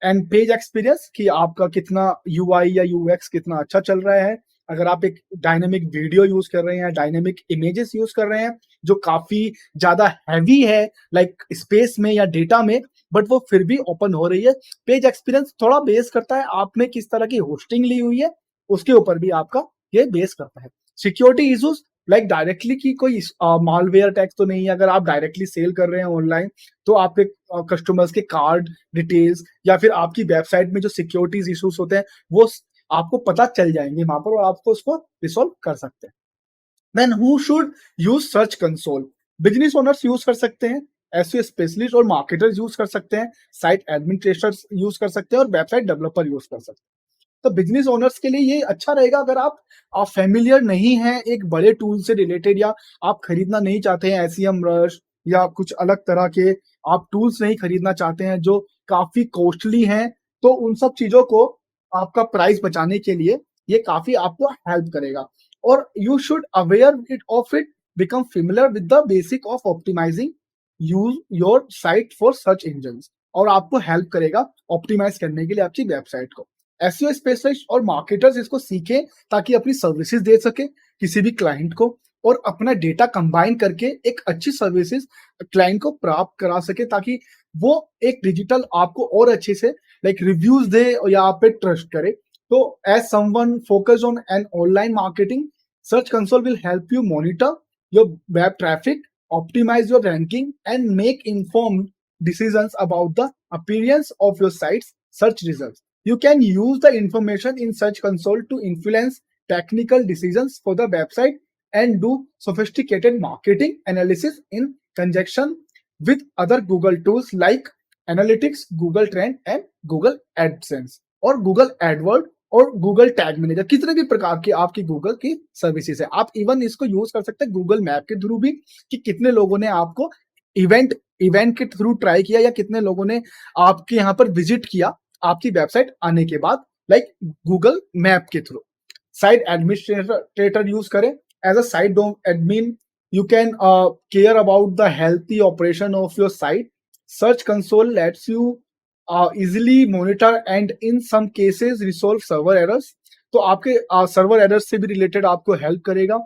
एंड पेज एक्सपीरियंस, कि आपका कितना यूआई या यूएक्स कितना अच्छा चल रहा है। अगर आप एक डायनेमिक वीडियो यूज कर रहे हैं, डायनेमिक इमेजेस यूज कर रहे हैं जो काफी ज्यादा हैवी है, लाइक स्पेस में या डेटा में, बट वो फिर भी ओपन हो रही है। पेज एक्सपीरियंस थोड़ा बेस करता है आपने किस तरह की होस्टिंग ली हुई है, उसके ऊपर भी आपका ये बेस करता है। सिक्योरिटी इश्यूज, लाइक डायरेक्टली की कोई मालवेयर अटैक तो नहीं है। अगर आप डायरेक्टली सेल कर रहे हैं ऑनलाइन, तो आपके कस्टमर्स के कार्ड डिटेल्स या फिर आपकी वेबसाइट में जो सिक्योरिटीज इश्यूज होते हैं, वो आपको पता चल जाएंगे वहां पर, और आपको उसको रिसोल्व कर सकते हैं। Then who should use search console, business owners use कर सकते हैं, एसईओ स्पेशलिस्ट और मार्केटर्स यूज कर सकते हैं, साइट एडमिनिस्ट्रेटर्स यूज कर सकते हैं, और वेबसाइट डेवलपर यूज कर सकते हैं। तो बिजनेस ओनर्स के लिए ये अच्छा रहेगा। अगर आप फेमिलियर नहीं हैं एक बड़े टूल से रिलेटेड, या आप खरीदना नहीं चाहते हैं एसईएम रश या कुछ अलग तरह के आप टूल्स नहीं खरीदना चाहते हैं जो काफी कॉस्टली हैं, तो उन सब चीजों को आपका प्राइस बचाने के लिए ये काफी आपको हेल्प करेगा। और you should aware it of it, become familiar with the basic of optimizing use your site for search engine, और आपको हेल्प करेगा ऑप्टिमाइज करने के लिए आपकी वेबसाइट को। एसईओ स्पेशलिस्ट और मार्केटर्स इसको सीखें ताकि अपनी सर्विसेज दे सके किसी भी क्लाइंट को, और अपना डेटा कंबाइन करके एक अच्छी सर्विसेज क्लाइंट को प्राप्त करा सके, ताकि वो एक डिजिटल आपको और अच्छे से लाइक रिव्यूज दे या आप पे ट्रस्ट करे। तो as someone focus on an online marketing, search console will help you monitor your web traffic, optimize your ranking, and make informed decisions about the appearance of your site's search results. You can use the information in Search Console to influence technical decisions for the website and do sophisticated marketing analysis in conjunction with other Google tools like Analytics, Google Trend, and Google AdSense और Google AdWords और Google tag manager, कितने भी प्रकार की आपकी Google की services है। आप इवन इसको यूज कर सकते हैं गूगल मैप के थ्रू भी, कि कितने लोगों ने आपको इवेंट के थ्रू ट्राई किया, या कितने लोगों ने आपके यहाँ पर विजिट किया आपकी वेबसाइट आने के बाद, लाइक गूगल मैप के थ्रू। साइट एडमिनिस्ट्रेटर यूज करें, as a site admin you can care about the healthy operation of your site. Search console lets you easily monitor and in some cases resolve server errors। तो आपके server errors से भी related आपको help करेगा,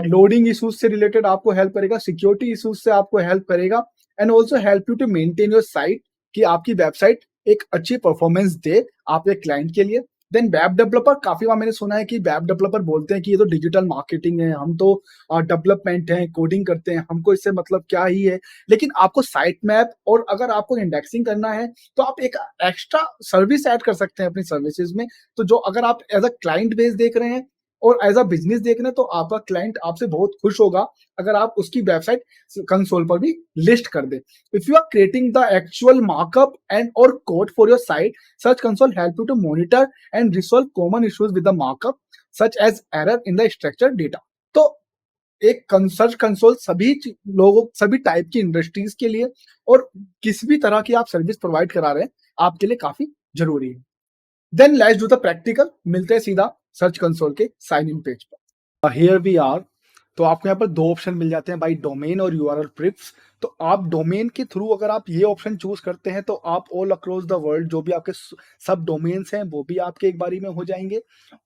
loading issues से related आपको help करेगा, security issues से आपको हेल्प करेगा, and also help you to maintain your site, कि आपकी वेबसाइट एक अच्छी परफॉर्मेंस दे आपके क्लाइंट के लिए। देन वेब डेवलपर, काफ़ी बार मैंने सुना है कि वेब डेवलपर बोलते हैं कि ये तो डिजिटल मार्केटिंग है, हम तो डेवलपमेंट है, कोडिंग करते हैं, हमको इससे मतलब क्या ही है। लेकिन आपको साइट मैप और अगर आपको इंडेक्सिंग करना है, तो आप एक एक्स्ट्रा सर्विस ऐड कर सकते हैं अपनी सर्विसेज़ में। तो जो अगर आप एज़ अ क्लाइंट बेस देख रहे हैं और एज़ अ बिज़नेस देख रहे हैं, तो आपका क्लाइंट आपसे बहुत खुश होगा, अगर आप उसकी वेबसाइट कंसोल पर भी लिस्ट कर दें। If you are creating the actual markup and और code for your site, search console help you to monitor and resolve common issues with the markup such as error in the structured data। तो एक search console लोगों, सभी type की industries के लिए और किसी भी तरह की आप सर्विस प्रोवाइड करा रहे हैं, आपके लिए काफी जरूरी है। Then let's do the practical, मिलते हैं सीधा सर्च कंसोल के साइन इन पेज पर। Here we are. तो आपको यहाँ पर दो ऑप्शन मिल जाते हैं बाई डोमेन और यूआरएल प्रिफ्स। तो आप डोमेन के थ्रू अगर आप ये ऑप्शन चूज करते हैं, तो आप ऑल अक्रॉस द वर्ल्ड जो भी आपके सब डोमेन्स हैं वो भी आपके एक बारी में हो जाएंगे,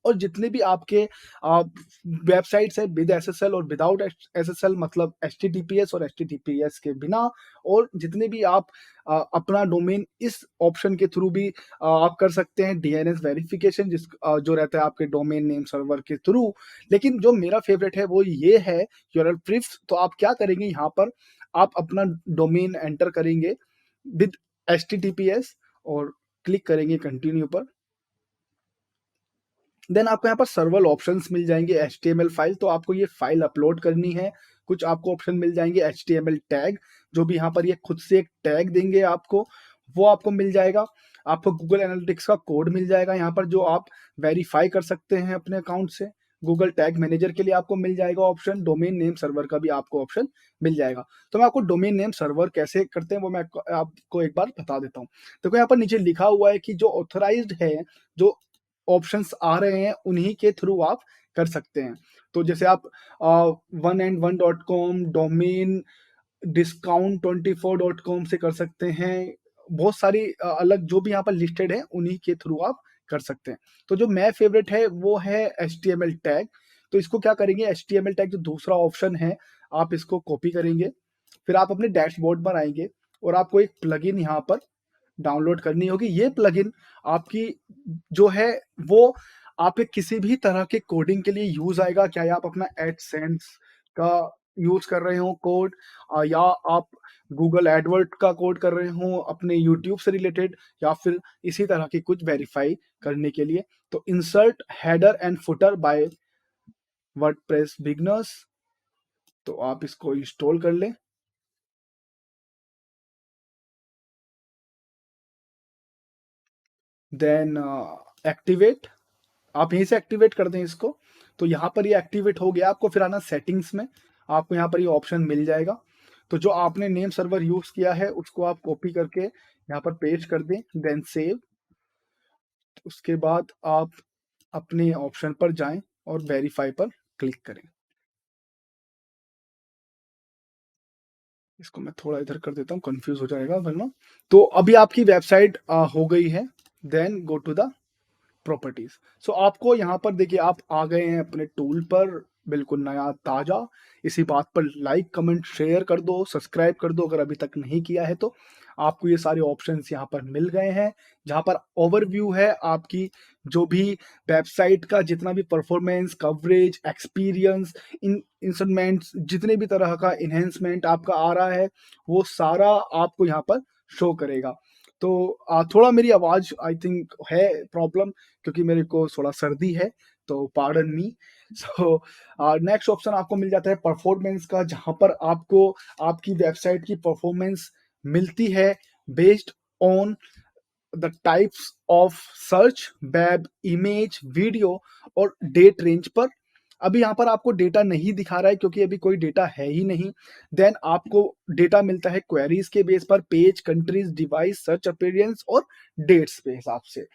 और जितने भी आपके वेबसाइट्स है विद एसएसएल और विदाउट एसएसएल, मतलब एचटीटीपीएस और एचटीटीपीएस के बिना, और जितने भी आप अपना डोमेन इस ऑप्शन के थ्रू भी आप कर सकते हैं डीएनएस वेरिफिकेशन, जो रहता है आपके डोमेन नेम सर्वर के थ्रू। लेकिन जो मेरा फेवरेट है वो ये है यूआरएल प्रिफ्स। तो आप क्या करेंगे, यहाँ पर आप अपना डोमेन एंटर करेंगे विद एचटीटीपीएस और क्लिक करेंगे कंटिन्यू पर। देन आपको यहाँ पर सर्वर ऑप्शंस मिल जाएंगे, एचटीएमएल फाइल, तो आपको ये फाइल अपलोड करनी है। कुछ आपको ऑप्शन मिल जाएंगे, एचटीएमएल टैग, जो भी यहाँ पर ये खुद से एक टैग देंगे आपको, वो आपको मिल जाएगा। आपको गूगल एनालिटिक्स का कोड मिल जाएगा यहाँ पर, जो आप वेरीफाई कर सकते हैं अपने अकाउंट से। गूगल टैग मैनेजर के लिए आपको मिल जाएगा ऑप्शन, डोमेन नेम सर्वर का भी आपको ऑप्शन मिल जाएगा। तो मैं आपको डोमेन नेम सर्वर कैसे करते हैं वो मैं आपको एक बार बता देता हूँ। देखो यहाँ पर नीचे लिखा हुआ है कि जो ऑथराइज्ड है, जो ऑप्शंस आ रहे हैं उन्हीं के थ्रू आप कर सकते हैं। तो जैसे आप 1and1.com, डोमेन discount24.com से कर सकते हैं। बहुत सारी अलग जो भी यहाँ पर लिस्टेड है उन्हीं के थ्रू आप कर सकते हैं। तो जो मैं फेवरेट है वो है एचटीएमएल टैग। तो इसको क्या करेंगे, एचटीएमएल टैग जो दूसरा ऑप्शन है, आप इसको कॉपी करेंगे, फिर आप अपने डैशबोर्ड पर आएंगे और आपको एक प्लगइन यहाँ पर डाउनलोड करनी होगी। ये प्लगइन आपकी जो है वो आपके किसी भी तरह के कोडिंग के लिए यूज आएगा, चाहे आप अपना एडसेंस का यूज कर रहे हो कोड, या आप गूगल एडवर्ड का कोड कर रहे हो अपने यूट्यूब से रिलेटेड, या फिर इसी तरह की कुछ वेरीफाई करने के लिए। तो insert header and footer by WordPress beginners, तो आप इसको इंस्टॉल कर लें। देन एक्टिवेट, आप यहीं से एक्टिवेट कर दें इसको। तो यहाँ पर ये एक्टिवेट हो गया, आपको फिर आना सेटिंग्स में, आपको यहाँ पर ये ऑप्शन मिल जाएगा। तो जो आपने नेम सर्वर यूज किया है उसको आप कॉपी करके यहाँ पर पेस्ट कर दें, देन सेव। उसके बाद आप अपने ऑप्शन पर जाएं और वेरीफाई पर क्लिक करें। इसको मैं थोड़ा इधर कर देता हूँ, कंफ्यूज हो जाएगा वरना। तो अभी आपकी वेबसाइट हो गई है। Then go to the properties. So आपको यहाँ पर देखिए, आप आ गए हैं अपने टूल पर, बिल्कुल नया ताजा। इसी बात पर लाइक कमेंट शेयर कर दो, सब्सक्राइब कर दो अगर अभी तक नहीं किया है तो। आपको ये सारे ऑप्शंस यहाँ पर मिल गए हैं, जहाँ पर ओवरव्यू है आपकी जो भी वेबसाइट का, जितना भी परफॉर्मेंस, कवरेज, एक्सपीरियंस, इन इंस्ट्रूमेंट्स, जितने भी तरह का इन्हेंसमेंट आपका आ रहा है वो सारा आपको यहाँ पर शो करेगा। तो थोड़ा मेरी आवाज़ आई थिंक है प्रॉब्लम, क्योंकि मेरे को थोड़ा सर्दी है, तो pardon me. So next option आपको मिल जाता है परफॉर्मेंस का, जहां पर आपको आपकी वेबसाइट की परफॉर्मेंस मिलती है based on the types of search, web, image, video और डेट रेंज पर। अभी यहाँ पर आपको डेटा नहीं दिखा रहा है क्योंकि अभी कोई डेटा है ही नहीं। देन आपको डेटा मिलता है क्वेरीज के बेस पर, page, countries, device, search appearance और डेट्स के हिसाब से।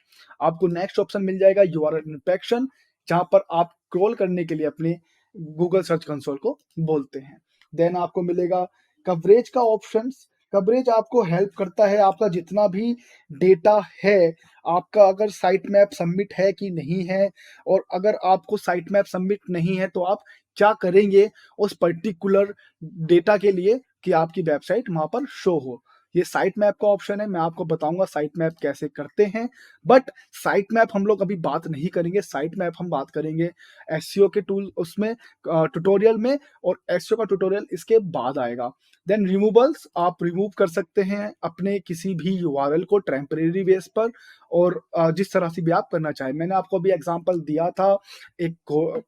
आपको नेक्स्ट ऑप्शन मिल जाएगा यूआरएल इंस्पेक्शन, जहां पर आप क्रॉल करने के लिए अपने गूगल सर्च कंसोल को बोलते हैं। देन आपको मिलेगा कवरेज का ऑप्शन। कवरेज आपको हेल्प करता है, आपका जितना भी डेटा है, आपका अगर साइट मैप सबमिट है कि नहीं है, और अगर आपको साइट मैप सबमिट नहीं है तो आप क्या करेंगे उस पर्टिकुलर डेटा के लिए कि आपकी वेबसाइट वहां पर शो हो। ये साइट मैप का ऑप्शन है, मैं आपको बताऊंगा साइट मैप कैसे करते हैं। बट साइट मैप हम लोग अभी बात नहीं करेंगे। साइट मैप हम बात करेंगे एसईओ के टूल उसमें ट्यूटोरियल में, और एसईओ का ट्यूटोरियल इसके बाद आएगा। देन रिमूवल्स, आप रिमूव कर सकते हैं अपने किसी भी यूआरएल को टेम्परेरी बेस पर, और जिस तरह से भी आप करना चाहें। मैंने आपको अभी एग्जांपल दिया था एक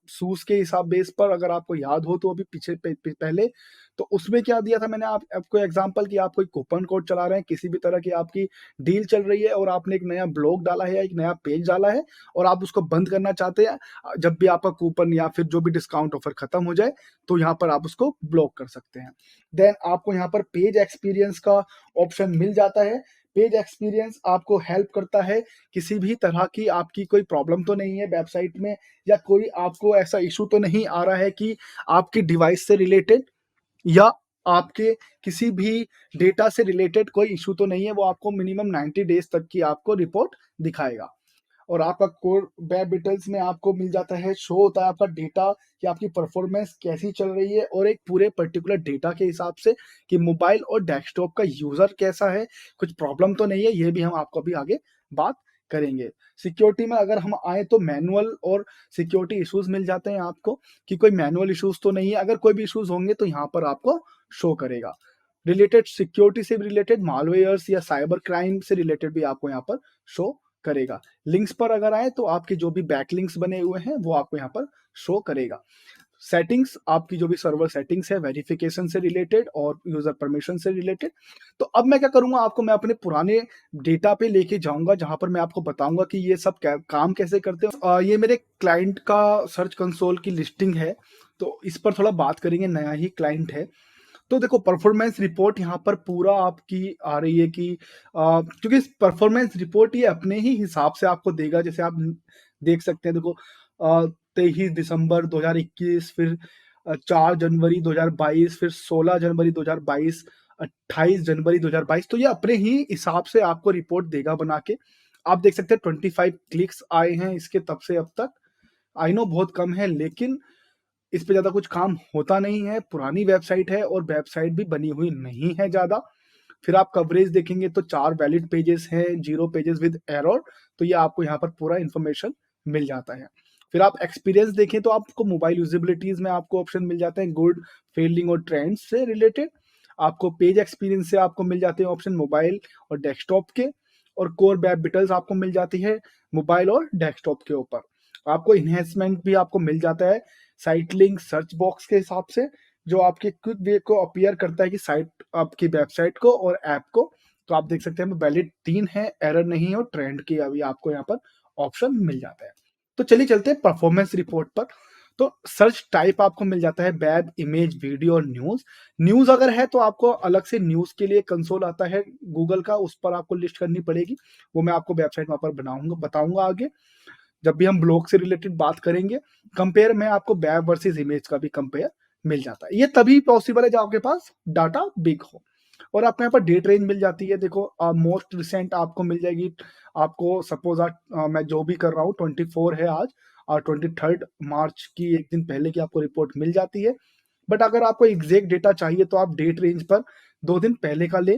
शूज के हिसाब बेस पर, अगर आपको याद हो तो अभी पीछे पहले, तो उसमें क्या दिया था मैंने आपको एग्जांपल कि आप कोई कूपन कोड चला रहे हैं, किसी भी तरह की आपकी डील चल रही है और आपने एक नया ब्लॉग डाला है या एक नया पेज डाला है और आप उसको बंद करना चाहते हैं, जब भी आपका कूपन या फिर जो भी डिस्काउंट ऑफर खत्म हो जाए, तो यहाँ पर आप उसको ब्लॉक कर सकते हैं। देन आपको यहाँ पर पेज एक्सपीरियंस का ऑप्शन मिल जाता है। पेज एक्सपीरियंस आपको हेल्प करता है, किसी भी तरह की आपकी कोई प्रॉब्लम तो नहीं है वेबसाइट में, या कोई आपको ऐसा इशू तो नहीं आ रहा है कि आपकी डिवाइस से रिलेटेड या आपके किसी भी डेटा से रिलेटेड कोई इशू तो नहीं है। वो आपको मिनिमम 90 डेज तक की आपको रिपोर्ट दिखाएगा। और आपका कोर वेब डिटेल्स में आपको मिल जाता है, शो होता है आपका डेटा कि आपकी परफॉर्मेंस कैसी चल रही है, और एक पूरे पर्टिकुलर डेटा के हिसाब से कि मोबाइल और डेस्कटॉप का यूजर कैसा है, कुछ प्रॉब्लम तो नहीं है। ये भी हम आपको अभी आगे बात करेंगे। सिक्योरिटी में अगर हम आए तो मैनुअल और सिक्योरिटी इश्यूज मिल जाते हैं आपको, कि कोई मैनुअल इश्यूज तो नहीं है। अगर कोई भी इश्यूज होंगे तो यहाँ पर आपको शो करेगा। रिलेटेड सिक्योरिटी से रिलेटेड मालवेयर्स या साइबर क्राइम से रिलेटेड भी आपको यहाँ पर शो करेगा। लिंक्स पर अगर आए तो आपके जो भी बैकलिंक्स बने हुए हैं वो आपको यहाँ पर शो करेगा। सेटिंग्स, आपकी जो भी सर्वर सेटिंग्स है वेरिफिकेशन से रिलेटेड और यूजर परमिशन से रिलेटेड। तो अब मैं क्या करूंगा, आपको मैं अपने पुराने डेटा पे लेके जाऊंगा, जहां पर मैं आपको बताऊंगा कि ये सब काम कैसे करते हैं। ये मेरे क्लाइंट का सर्च कंसोल की लिस्टिंग है, तो इस पर थोड़ा बात करेंगे। नया ही क्लाइंट है, तो देखो परफॉर्मेंस रिपोर्ट यहाँ पर पूरा आपकी आ रही है कि क्योंकि परफॉर्मेंस रिपोर्ट ये अपने ही हिसाब से आपको देगा। जैसे आप देख सकते हैं, देखो 23 दिसंबर 2021, फिर 4 जनवरी 2022, फिर 16 जनवरी 2022, 28 जनवरी 2022। तो ये अपने ही हिसाब से आपको रिपोर्ट देगा बना के। आप देख सकते हैं 25 क्लिक्स आए हैं इसके तब से अब तक। आई नो बहुत कम है, लेकिन इस पे ज़्यादा कुछ काम होता नहीं है। पुरानी वेबसाइट है और वेबसाइट भी बनी हुई नहीं है ज़्यादा। फिर आप कवरेज देखेंगे तो 4 वैलिड पेजेस हैं, 0 पेजेस विद एरर। तो ये आपको यहाँ पर पूरा इन्फॉर्मेशन मिल जाता है। फिर आप एक्सपीरियंस देखें तो आपको मोबाइल यूजिबिलिटीज में आपको ऑप्शन मिल जाते हैं गुड, फेल्डिंग और ट्रेंड्स से रिलेटेड। आपको पेज एक्सपीरियंस से आपको मिल जाते हैं ऑप्शन मोबाइल और डेस्कटॉप के, और कोर वेब डिटेल्स आपको मिल जाती है मोबाइल और डेस्कटॉप के ऊपर। आपको इन्हेंसमेंट भी आपको मिल जाता है साइट लिंक सर्च बॉक्स के हिसाब से, जो आपके क्विक वे को अपीयर करता है कि साइट आपकी वेबसाइट को और ऐप को। तो आप देख सकते हैं वैलिड 3 है, एरर नहीं है, और ट्रेंड की अभी आपको यहाँ पर ऑप्शन मिल जाता है। तो चलिए चलते हैं परफॉर्मेंस रिपोर्ट पर। तो सर्च टाइप आपको मिल जाता है वेब, इमेज, वीडियो और न्यूज। न्यूज अगर है तो आपको अलग से न्यूज के लिए कंसोल आता है गूगल का, उस पर आपको लिस्ट करनी पड़ेगी। वो मैं आपको वेबसाइट वहां पर बताऊंगा आगे, जब भी हम ब्लॉग से रिलेटेड बात करेंगे। कंपेयर में आपको वेब वर्सेस इमेज का भी कंपेयर मिल जाता है। ये तभी पॉसिबल है जब आपके पास डाटा बिग हो। और आपको यहाँ पर डेट रेंज मिल जाती है। देखो मोस्ट रिसेंट आपको मिल जाएगी। आपको सपोज मैं जो भी कर रहा हूँ 24 है आज, और 23 मार्च की एक दिन पहले की आपको रिपोर्ट मिल जाती है। बट अगर आपको एग्जैक्ट डेटा चाहिए तो आप डेट रेंज पर 2 दिन पहले का ले,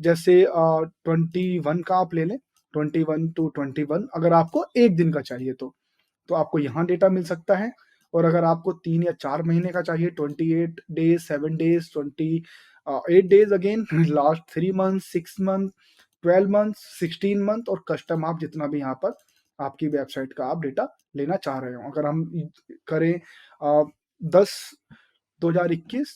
जैसे 21 का आप ले लें, 21 to 21। अगर आपको एक दिन का चाहिए तो आपको यहाँ डेटा मिल सकता है। और अगर आपको 3 या 4 महीने का चाहिए, 28 days, 7 days, 28 days again, last 3 month, 6 month, 12 month, 16 month, और कस्टम आप जितना भी यहाँ पर आपकी वेबसाइट का आप डेटा लेना चाह रहे हो। अगर हम करें 10/2021,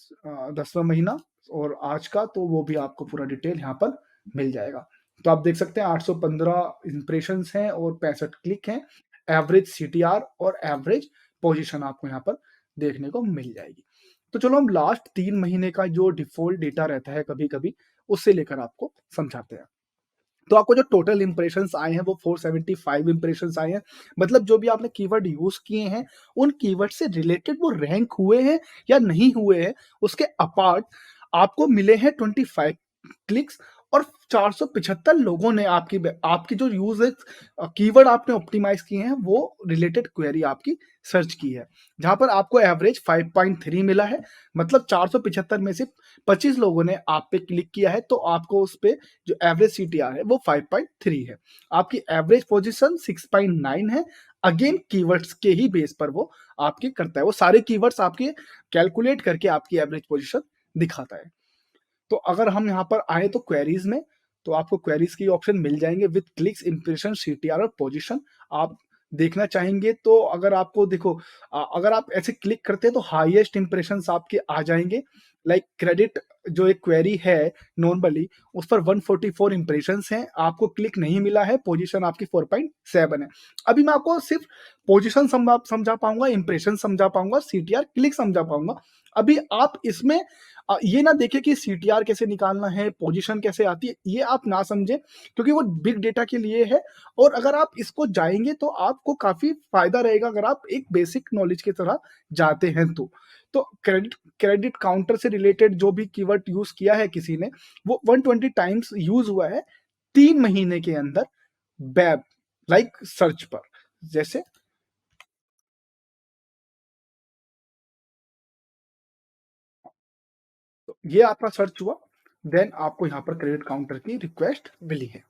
10वां महीना और आज का, तो वो भी आपको पूरा डिटेल यहाँ पर मिल जाएगा। तो आप देख सकते हैं 815 इंप्रेशन हैं और 65 क्लिक हैं। एवरेज सीटीआर और एवरेज पोजीशन आपको यहाँ पर देखने को मिल जाएगी। तो चलो हम लास्ट 3 महीने का जो डिफॉल्ट डेटा रहता है कभी कभी, उससे लेकर आपको समझाते हैं। तो आपको जो टोटल इंप्रेशंस आए हैं वो 475 इंप्रेशंस आए हैं। मतलब जो भी आपने कीवर्ड यूज किए हैं उन कीवर्ड से रिलेटेड वो रैंक हुए हैं या नहीं हुए हैं, उसके अपार्ट आपको मिले हैं 25 क्लिक्स और 475 लोगों ने आपकी जो यूज़ कीवर्ड आपने ऑप्टिमाइज़ किए हैं, वो रिलेटेड क्वेरी आपकी सर्च की है। जहाँ पर आपको एवरेज 5.3 मिला है, मतलब 475 में से 25 लोगों ने आप पे क्लिक किया है, तो आपको उस पे जो एवरेज सीटीआर है, वो 5.3 है। आपकी एवरेज पोज़ीशन 6.9 है। अगेन कीवर्ड्स के ही बेस पर वो आपके करता है। वो सारे कीवर्ड्स आपके कैलकुलेट करके आपकी एवरेज पोज़ीशन दिखाता है। तो अगर हम यहाँ पर आए तो क्वेरीज में, तो आपको क्वेरीज के ऑप्शन मिल जाएंगे विद क्लिक्स, इंप्रेशन, सीटीआर और पोजीशन। आप देखना चाहेंगे तो अगर आपको देखो, अगर आप ऐसे क्लिक करते हैं तो हाईएस्ट इंप्रेशन आपके आ जाएंगे। लाइक क्रेडिट जो एक क्वेरी है नॉर्मली, उस पर 144 इंप्रेशन हैं, आपको क्लिक नहीं मिला है, पोजीशन आपकी 4.7 है। अभी मैं आपको सिर्फ पोजीशन समझा पाऊंगा, इंप्रेशन समझा पाऊंगा, सीटीआर क्लिक समझा पाऊंगा। अभी आप इसमें ये ना देखें कि सीटीआर कैसे निकालना है, पोजीशन कैसे आती है, ये आप ना समझें, क्योंकि वो बिग डेटा के लिए है। और अगर आप इसको जाएंगे तो आपको काफी फायदा रहेगा, अगर आप एक बेसिक नॉलेज की तरह जाते हैं तो क्रेडिट क्रेडिट काउंटर से रिलेटेड जो भी कीवर्ड यूज किया है किसी ने, वो 120 टाइम्स यूज हुआ है 3 महीने के अंदर वेब लाइक सर्च पर। जैसे तो ये आपका सर्च हुआ, देन आपको यहाँ पर क्रेडिट काउंटर की रिक्वेस्ट मिली है।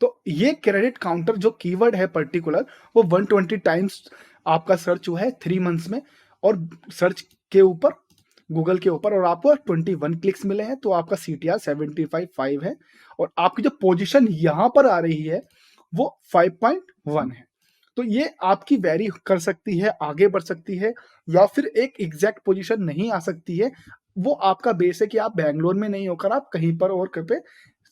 तो ये क्रेडिट काउंटर जो कीवर्ड है पर्टिकुलर, वो 120 टाइम्स आपका सर्च हुआ है 3 मंथ्स में, और सर्च के ऊपर, गूगल के ऊपर, और आपको 21 क्लिक्स मिले हैं, तो आपका सीटीआर 75.5 है। और आपकी जो पोजीशन यहाँ पर आ रही है वो 5.1 है। तो ये आपकी वेरी कर सकती है, आगे बढ़ सकती है, या फिर एक एग्जैक्ट पोजीशन नहीं आ सकती है। वो आपका बेस है कि आप बैंगलोर में नहीं होकर आप कहीं पर और कहीं पे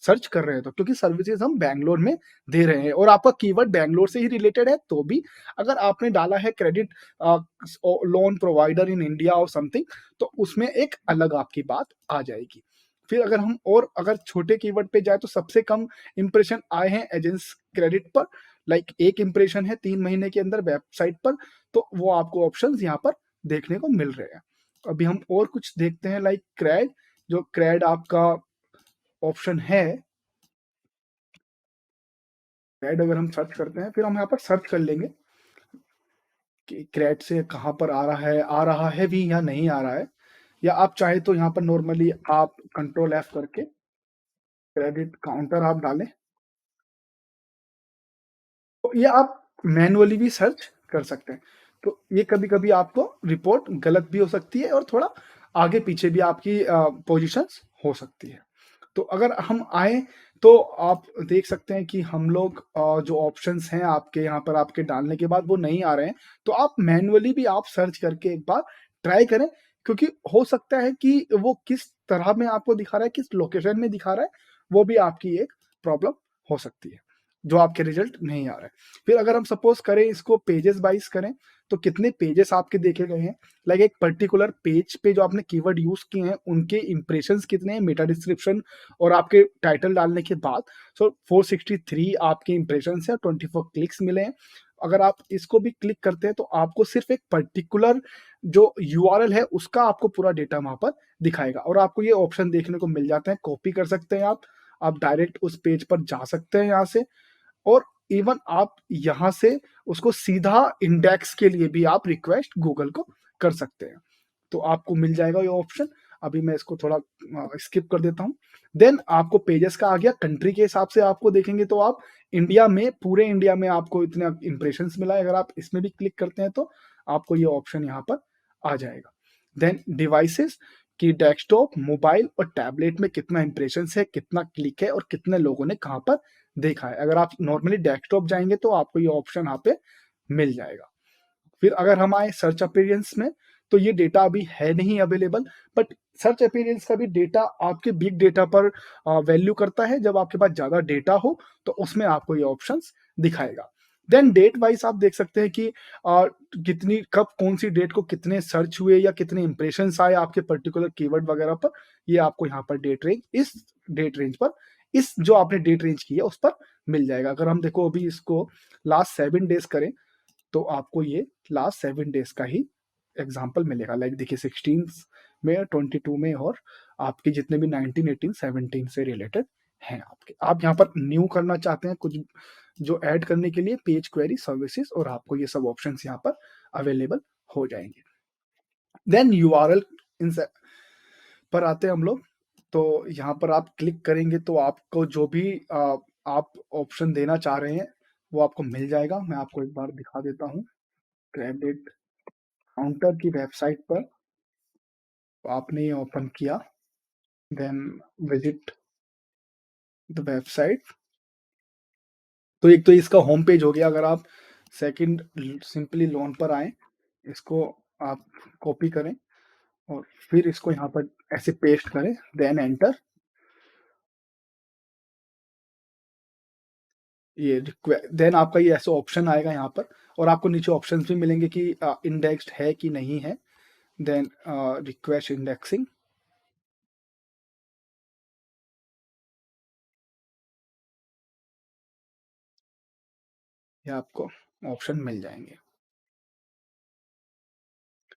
सर्च कर रहे हैं, तो क्योंकि सर्विसेज हम बैंगलोर में दे रहे हैं और आपका कीवर्ड बैंगलोर से ही रिलेटेड है, तो भी अगर आपने डाला है credit loan provider in India और समथिंग, तो उसमें एक अलग आपकी बात आ जाएगी। फिर अगर हम और अगर छोटे कीवर्ड पे जाए तो सबसे कम इंप्रेशन आए हैं एजेंस क्रेडिट पर। लाइक एक इंप्रेशन है 3 महीने के अंदर वेबसाइट पर, तो वो आपको ऑप्शन यहाँ पर देखने को मिल रहे हैं। अभी हम और कुछ देखते हैं, लाइक क्रैड, जो क्रैड आपका ऑप्शन है। क्रैड अगर हम सर्च करते हैं, फिर हम यहाँ पर सर्च कर लेंगे कि क्रैड से कहाँ पर आ रहा है भी या नहीं आ रहा है। या आप चाहे तो यहाँ पर नॉर्मली आप कंट्रोल एफ करके क्रेडिट काउंटर आप डालें, तो ये आप मैनुअली भी सर्च कर सकते हैं। तो ये कभी-कभी आपको रिपोर्ट गलत भी हो सकती है और थोड़ा आगे पीछे भी आपकी पोजीशंस हो सकती है। तो अगर हम आएँ तो आप देख सकते हैं कि हम लोग जो ऑप्शंस हैं आपके यहाँ पर आपके डालने के बाद वो नहीं आ रहे हैं। तो आप मैनुअली भी आप सर्च करके एक बार ट्राई करें, क्योंकि हो सकता है कि वो किस तरह में आपको दिखा रहा है, किस लोकेशन में दिखा रहा है, वो भी आपकी एक प्रॉब्लम हो सकती है, जो आपके रिजल्ट नहीं आ रहा है। फिर अगर हम सपोज़ करें इसको पेजेस वाइज़ करें, तो कितने पेजेस आपके देखे गए हैं, लाइक एक पर्टिकुलर पेज पे जो आपने कीवर्ड यूज़ किए हैं, उनके इंप्रेशंस कितने हैं, मेटा डिस्क्रिप्शन और आपके टाइटल डालने के बाद। सो 463 आपके इंप्रेशंस हैं, 24 क्लिक्स मिले हैं। अगर आप इसको भी क्लिक करते हैं तो आपको सिर्फ एक पर्टिकुलर जो यूआरएल है उसका आपको पूरा डेटा वहाँ पर दिखाएगा, और आपको ये ऑप्शन देखने को मिल जाते हैं, कॉपी कर सकते हैं आप डायरेक्ट उस पेज पर जा सकते हैं यहाँ से। और इवन आप यहाँ से उसको सीधा इंडेक्स के लिए भी आप रिक्वेस्ट गूगल को कर सकते हैं, तो आपको मिल जाएगा ये ऑप्शन। अभी मैं इसको थोड़ा स्किप कर देता हूँ। देन आपको पेजेस का आ गया, कंट्री के हिसाब से आपको देखेंगे तो आप इंडिया में, पूरे इंडिया में आपको इतने इंप्रेशंस मिला है, अगर आप इसमें भी क्लिक करते हैं तो आपको ये ऑप्शन यहाँ पर आ जाएगा। देन डिवाइसेस कि डेस्कटॉप, मोबाइल और टैबलेट में कितना इंप्रेशंस है, कितना क्लिक है और कितने लोगों ने कहाँ पर देखा है। अगर आप नॉर्मली डेस्कटॉप जाएंगे तो आपको ये ऑप्शन यहाँ पे मिल जाएगा। फिर अगर हम आए सर्च अपीयरेंस में, तो ये डेटा अभी है नहीं अवेलेबल, बट सर्च अपीयरेंस का भी डेटा आपके बिग डेटा पर वैल्यू करता है। जब आपके पास ज़्यादा डेटा हो तो उसमें आपको ये ऑप्शंस दिखाएगा। देन डेट वाइज आप देख सकते हैं कि कितनी कब कौन सी डेट को कितने सर्च हुए या कितने इंप्रेशंस आए आपके पर्टिकुलर कीवर्ड वगैरह पर, ये आपको यहाँ पर डेट रेंज, इस डेट रेंज पर, इस जो आपने डेट रेंज की है उस पर मिल जाएगा। अगर हम देखो अभी इसको लास्ट 7 डेज करें, तो आपको ये लास्ट 7 डेज का ही एग्जाम्पल मिलेगा। लाइक देखिए 16 में, 22 में, और आपके जितने भी 19, 18, 17 से रिलेटेड हैं आपके। आप यहाँ पर न्यू करना चाहते हैं कुछ जो ऐड करने के लिए पेज क्वेरी सर्विसेज, और आपको ये सब ऑप्शंस यहाँ पर अवेलेबल हो जाएंगे। देन यूआरएल इन पर आते हैं हम लोग। तो यहाँ पर आप क्लिक करेंगे तो आपको जो भी आप ऑप्शन देना चाह रहे हैं वो आपको मिल जाएगा। मैं आपको एक बार दिखा देता हूँ। क्रेडिट काउंटर की वेबसाइट पर आपने ये ओपन किया, देन विजिट द वेबसाइट। तो एक तो इसका होम पेज हो गया। अगर आप सेकंड सिंपली लोन पर आए, इसको आप कॉपी करें और फिर इसको यहाँ पर ऐसे पेस्ट करें, देन एंटर। ये देन आपका ये ऐसा ऑप्शन आएगा यहाँ पर, और आपको नीचे ऑप्शंस भी मिलेंगे कि इंडेक्स्ड है कि नहीं है। देन रिक्वेस्ट इंडेक्सिंग, ये आपको ऑप्शन मिल जाएंगे।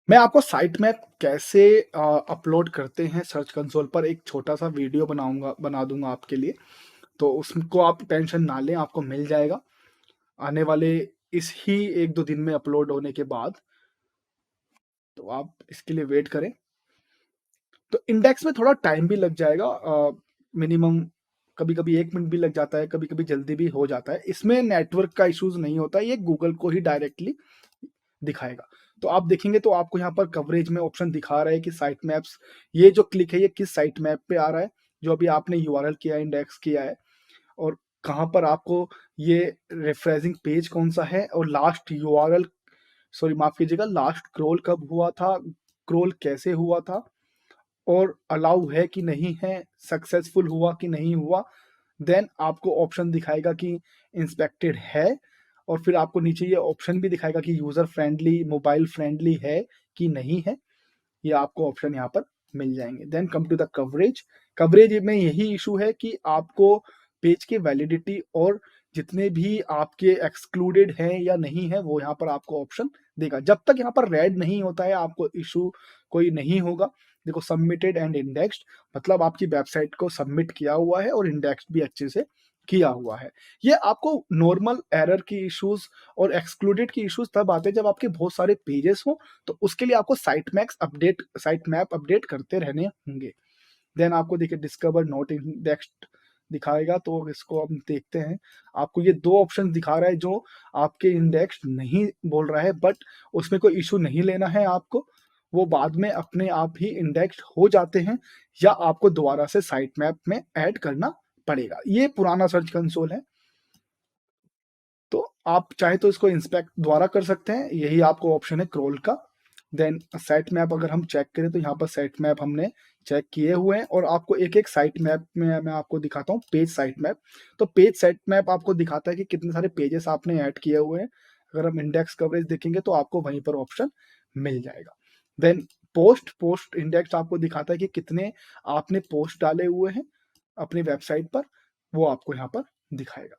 मैं आपको साइट मैप कैसे अपलोड करते हैं सर्च कंसोल पर एक छोटा सा वीडियो बना दूंगा आपके लिए। तो उसको आप टेंशन ना लें, आपको मिल जाएगा आने वाले इस ही 1-2 दिन में अपलोड होने के बाद। तो आप इसके लिए वेट करें। तो इंडेक्स में थोड़ा टाइम भी लग जाएगा, मिनिमम कभी कभी 1 मिनट भी लग जाता है, कभी कभी जल्दी भी हो जाता है। इसमें नेटवर्क का इश्यूज नहीं होता, ये गूगल को ही डायरेक्टली दिखाएगा। तो आप देखेंगे तो आपको यहाँ पर कवरेज में ऑप्शन दिखा रहा है कि साइट मैप्स, ये जो क्लिक है ये किस साइट मैप पे आ रहा है, जो अभी आपने यूआरएल किया है, इंडेक्स किया है, और कहाँ पर आपको ये रेफरेंसिंग पेज कौन सा है, और लास्ट यूआरएल, सॉरी माफ कीजिएगा, लास्ट क्रोल कब हुआ था, क्रोल कैसे हुआ था, और अलाउ है कि नहीं है, सक्सेसफुल हुआ कि नहीं हुआ। देन आपको ऑप्शन दिखाएगा कि इंस्पेक्टेड है, और फिर आपको नीचे ये ऑप्शन भी दिखाएगा कि यूजर फ्रेंडली, मोबाइल फ्रेंडली है कि नहीं है। ये आपको ऑप्शन यहाँ पर मिल जाएंगे। Then come to the coverage. Coverage में यही इशू है कि आपको पेज की वैलिडिटी और जितने भी आपके एक्सक्लूडेड हैं या नहीं है वो यहाँ पर आपको ऑप्शन देगा। जब तक यहाँ पर रेड नहीं होता है आपको इशू कोई नहीं होगा। देखो, सबमिटेड एंड इंडेक्स्ड, मतलब आपकी वेबसाइट को सबमिट किया हुआ है और इंडेक्स्ड भी अच्छे से किया हुआ है। ये आपको नॉर्मल एरर की इश्यूज और एक्सक्लूडेड की इश्यूज तब आते हैं जब आपके बहुत सारे पेजेस हो, तो उसके लिए आपको साइट मैप अपडेट करते रहने होंगे। देन आपको देखिए डिस्कवर नॉट इंडेक्स्ड दिखाएगा, तो इसको हम देखते हैं। आपको ये दो ऑप्शन दिखा रहा है जो आपके इंडेक्स नहीं बोल रहा है, बट उसमें कोई इशू नहीं लेना है आपको, वो बाद में अपने आप ही इंडेक्स हो जाते हैं, या आपको दोबारा से साइट मैप में ऐड करना पड़ेगा। ये पुराना सर्च कंसोल है, तो आप चाहे तो इसको इंस्पेक्ट दोबारा कर सकते हैं, यही आपको ऑप्शन है क्रोल का। देन साइट मैप अगर हम चेक करें तो यहाँ पर साइट मैप हमने चेक किए हुए हैं, और आपको एक एक साइट मैप में मैं आपको दिखाता हूँ पेज साइट मैप। तो पेज साइट मैप आपको दिखाता है कि कितने सारे पेजेस आपने ऐड किए हुए हैं। अगर हम इंडेक्स कवरेज देखेंगे तो आपको वहीं पर ऑप्शन मिल जाएगा। देन पोस्ट इंडेक्स आपको दिखाता है कि कितने आपने पोस्ट डाले हुए हैं अपनी वेबसाइट पर, वो आपको यहाँ पर दिखाएगा।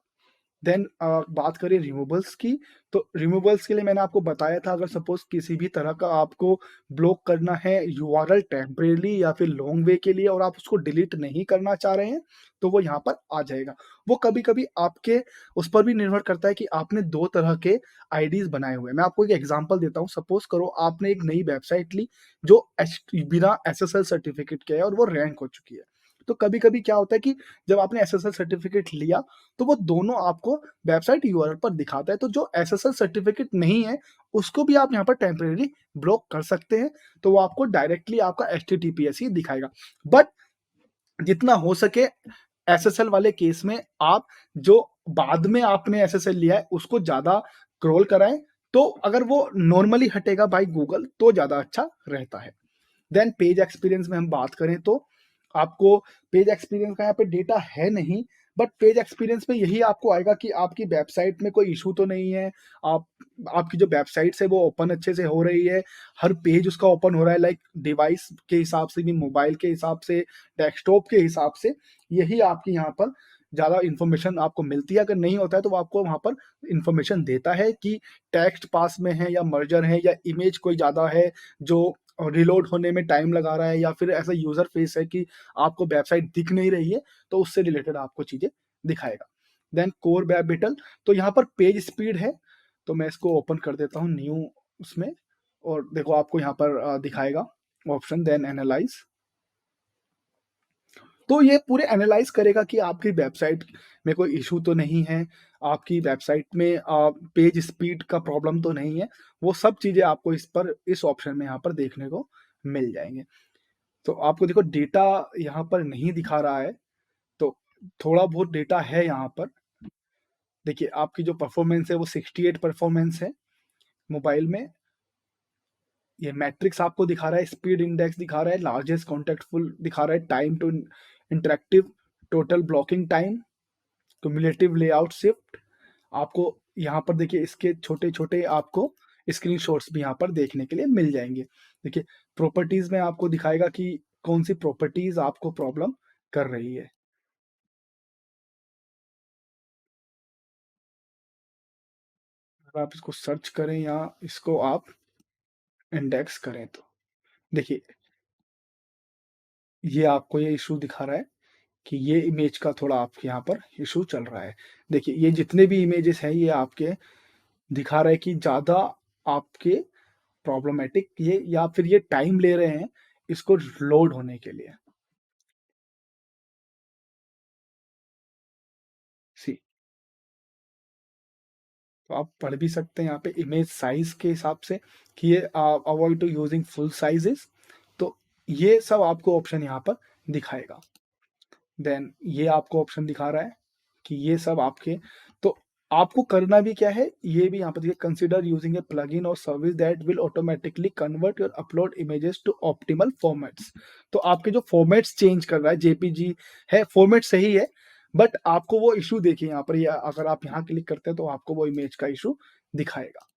देन बात करें रिमूवल्स की, तो रिमूवल्स के लिए मैंने आपको बताया था, अगर सपोज किसी भी तरह का आपको ब्लॉक करना है यूआरएल टेम्परेली या फिर लॉन्ग वे के लिए, और आप उसको डिलीट नहीं करना चाह रहे हैं, तो वो यहाँ पर आ जाएगा। वो कभी कभी आपके उस पर भी निर्भर करता है कि आपने 2 तरह के आईडीज बनाए हुए हैं। मैं आपको एक एग्जांपल देता हूँ। सपोज करो आपने एक नई वेबसाइट ली जो बिना एसएसएल सर्टिफिकेट के है और वो रैंक हो चुकी है। तो कभी कभी क्या होता है कि जब आपने एसएसएल सर्टिफिकेट लिया तो वो दोनों आपको वेबसाइट यूआरएल पर दिखाता है। तो जो एसएसएल सर्टिफिकेट नहीं है उसको भी आप यहाँ पर टेम्परेरी ब्लॉक कर सकते हैं, तो वो आपको डायरेक्टली आपका एचटीटीपीएस ही दिखाएगा। बट जितना हो सके एसएसएल वाले केस में आप जो बाद में आपने एसएसएल लिया है उसको ज्यादा क्रॉल कराएं, तो अगर वो नॉर्मली हटेगा बाय गूगल तो ज्यादा अच्छा रहता है। देन पेज एक्सपीरियंस में हम बात करें तो आपको पेज एक्सपीरियंस का यहाँ पे डेटा है नहीं, बट पेज एक्सपीरियंस में यही आपको आएगा कि आपकी वेबसाइट में कोई इशू तो नहीं है, आप आपकी जो वेबसाइट है वो ओपन अच्छे से हो रही है, हर पेज उसका ओपन हो रहा है, लाइक डिवाइस के हिसाब से भी, मोबाइल के हिसाब से, डेस्कटॉप के हिसाब से, यही आपकी यहाँ पर ज़्यादा इन्फॉर्मेशन आपको मिलती है। अगर नहीं होता है तो वो आपको वहाँ पर इन्फॉर्मेशन देता है कि टेक्स्ट पास में है या मर्जर है या इमेज कोई ज़्यादा है जो और रिलोड होने में टाइम लगा रहा है या फिर ऐसा यूज़र फेस है कि आपको वेबसाइट दिख नहीं रही है, तो उससे रिलेटेड आपको चीज़ें दिखाएगा। देन कोर वेब विटल, तो यहाँ पर पेज स्पीड है, तो मैं इसको ओपन कर देता हूँ न्यू उसमें, और देखो आपको यहाँ पर दिखाएगा ऑप्शन, देन एनालाइज़। तो ये पूरे एनालाइज़ करेगा कि आपकी वेबसाइट में कोई इश्यू तो नहीं है, आपकी वेबसाइट में पेज स्पीड का प्रॉब्लम तो नहीं है, वो सब चीज़ें आपको इस ऑप्शन में यहाँ पर देखने को मिल जाएँगे। तो आपको देखो डेटा यहाँ पर नहीं दिखा रहा है, तो थोड़ा बहुत डेटा है यहाँ पर। देखिए आपकी जो परफ़ॉर्मेंस है वो 68 परफ़ॉर्मेंस है मोबाइल में। ये मैट्रिक्स आपको दिखा रहा है, स्पीड इंडेक्स दिखा रहा है, लार्जेस्ट कॉन्टैक्टफुल दिखा रहा है, time to interactive, total blocking time, cumulative layout shift. आपको यहाँ पर देखिए इसके छोटे-छोटे आपको स्क्रीनशॉट्स भी यहाँ पर देखने के लिए मिल जाएँगे। देखिए प्रॉपर्टीज़ में आपको दिखाएगा कि कौन-सी प्रॉपर्टीज़ आपको प्रॉब्लम कर रही है। अगर आप इसको सर्च करें या इसको आप इंडेक्स करें तो देखिए, ये आपको ये इश्यू दिखा रहा है कि ये इमेज का थोड़ा आपके यहाँ पर इश्यू चल रहा है। देखिए ये जितने भी इमेजेस हैं ये आपके दिखा रहा है कि ज़्यादा आपके प्रॉब्लमैटिक ये या फिर ये टाइम ले रहे हैं इसको लोड होने के लिए। सी तो आप पढ़ भी सकते हैं यहाँ पे इमेज साइज़ के हिसाब से कि ये avoid to using full sizes, तो ये सब आपको ऑप्शन यहाँ पर दिखाएगा। देन ये आपको ऑप्शन दिखा रहा है कि ये सब आपके, तो आपको करना भी क्या है, ये भी यहाँ पर देखिए, कंसीडर यूजिंग ए प्लगइन और service that will automatically convert your upload images to optimal formats. तो आपके जो फॉर्मेट्स चेंज कर रहा है, जेपीजी है, फॉर्मेट सही है, बट आपको वो इशू देखिए यहाँ पर, या अगर आप यहाँ क्लिक करते हैं तो आपको वो इमेज का इशू दिखाएगा।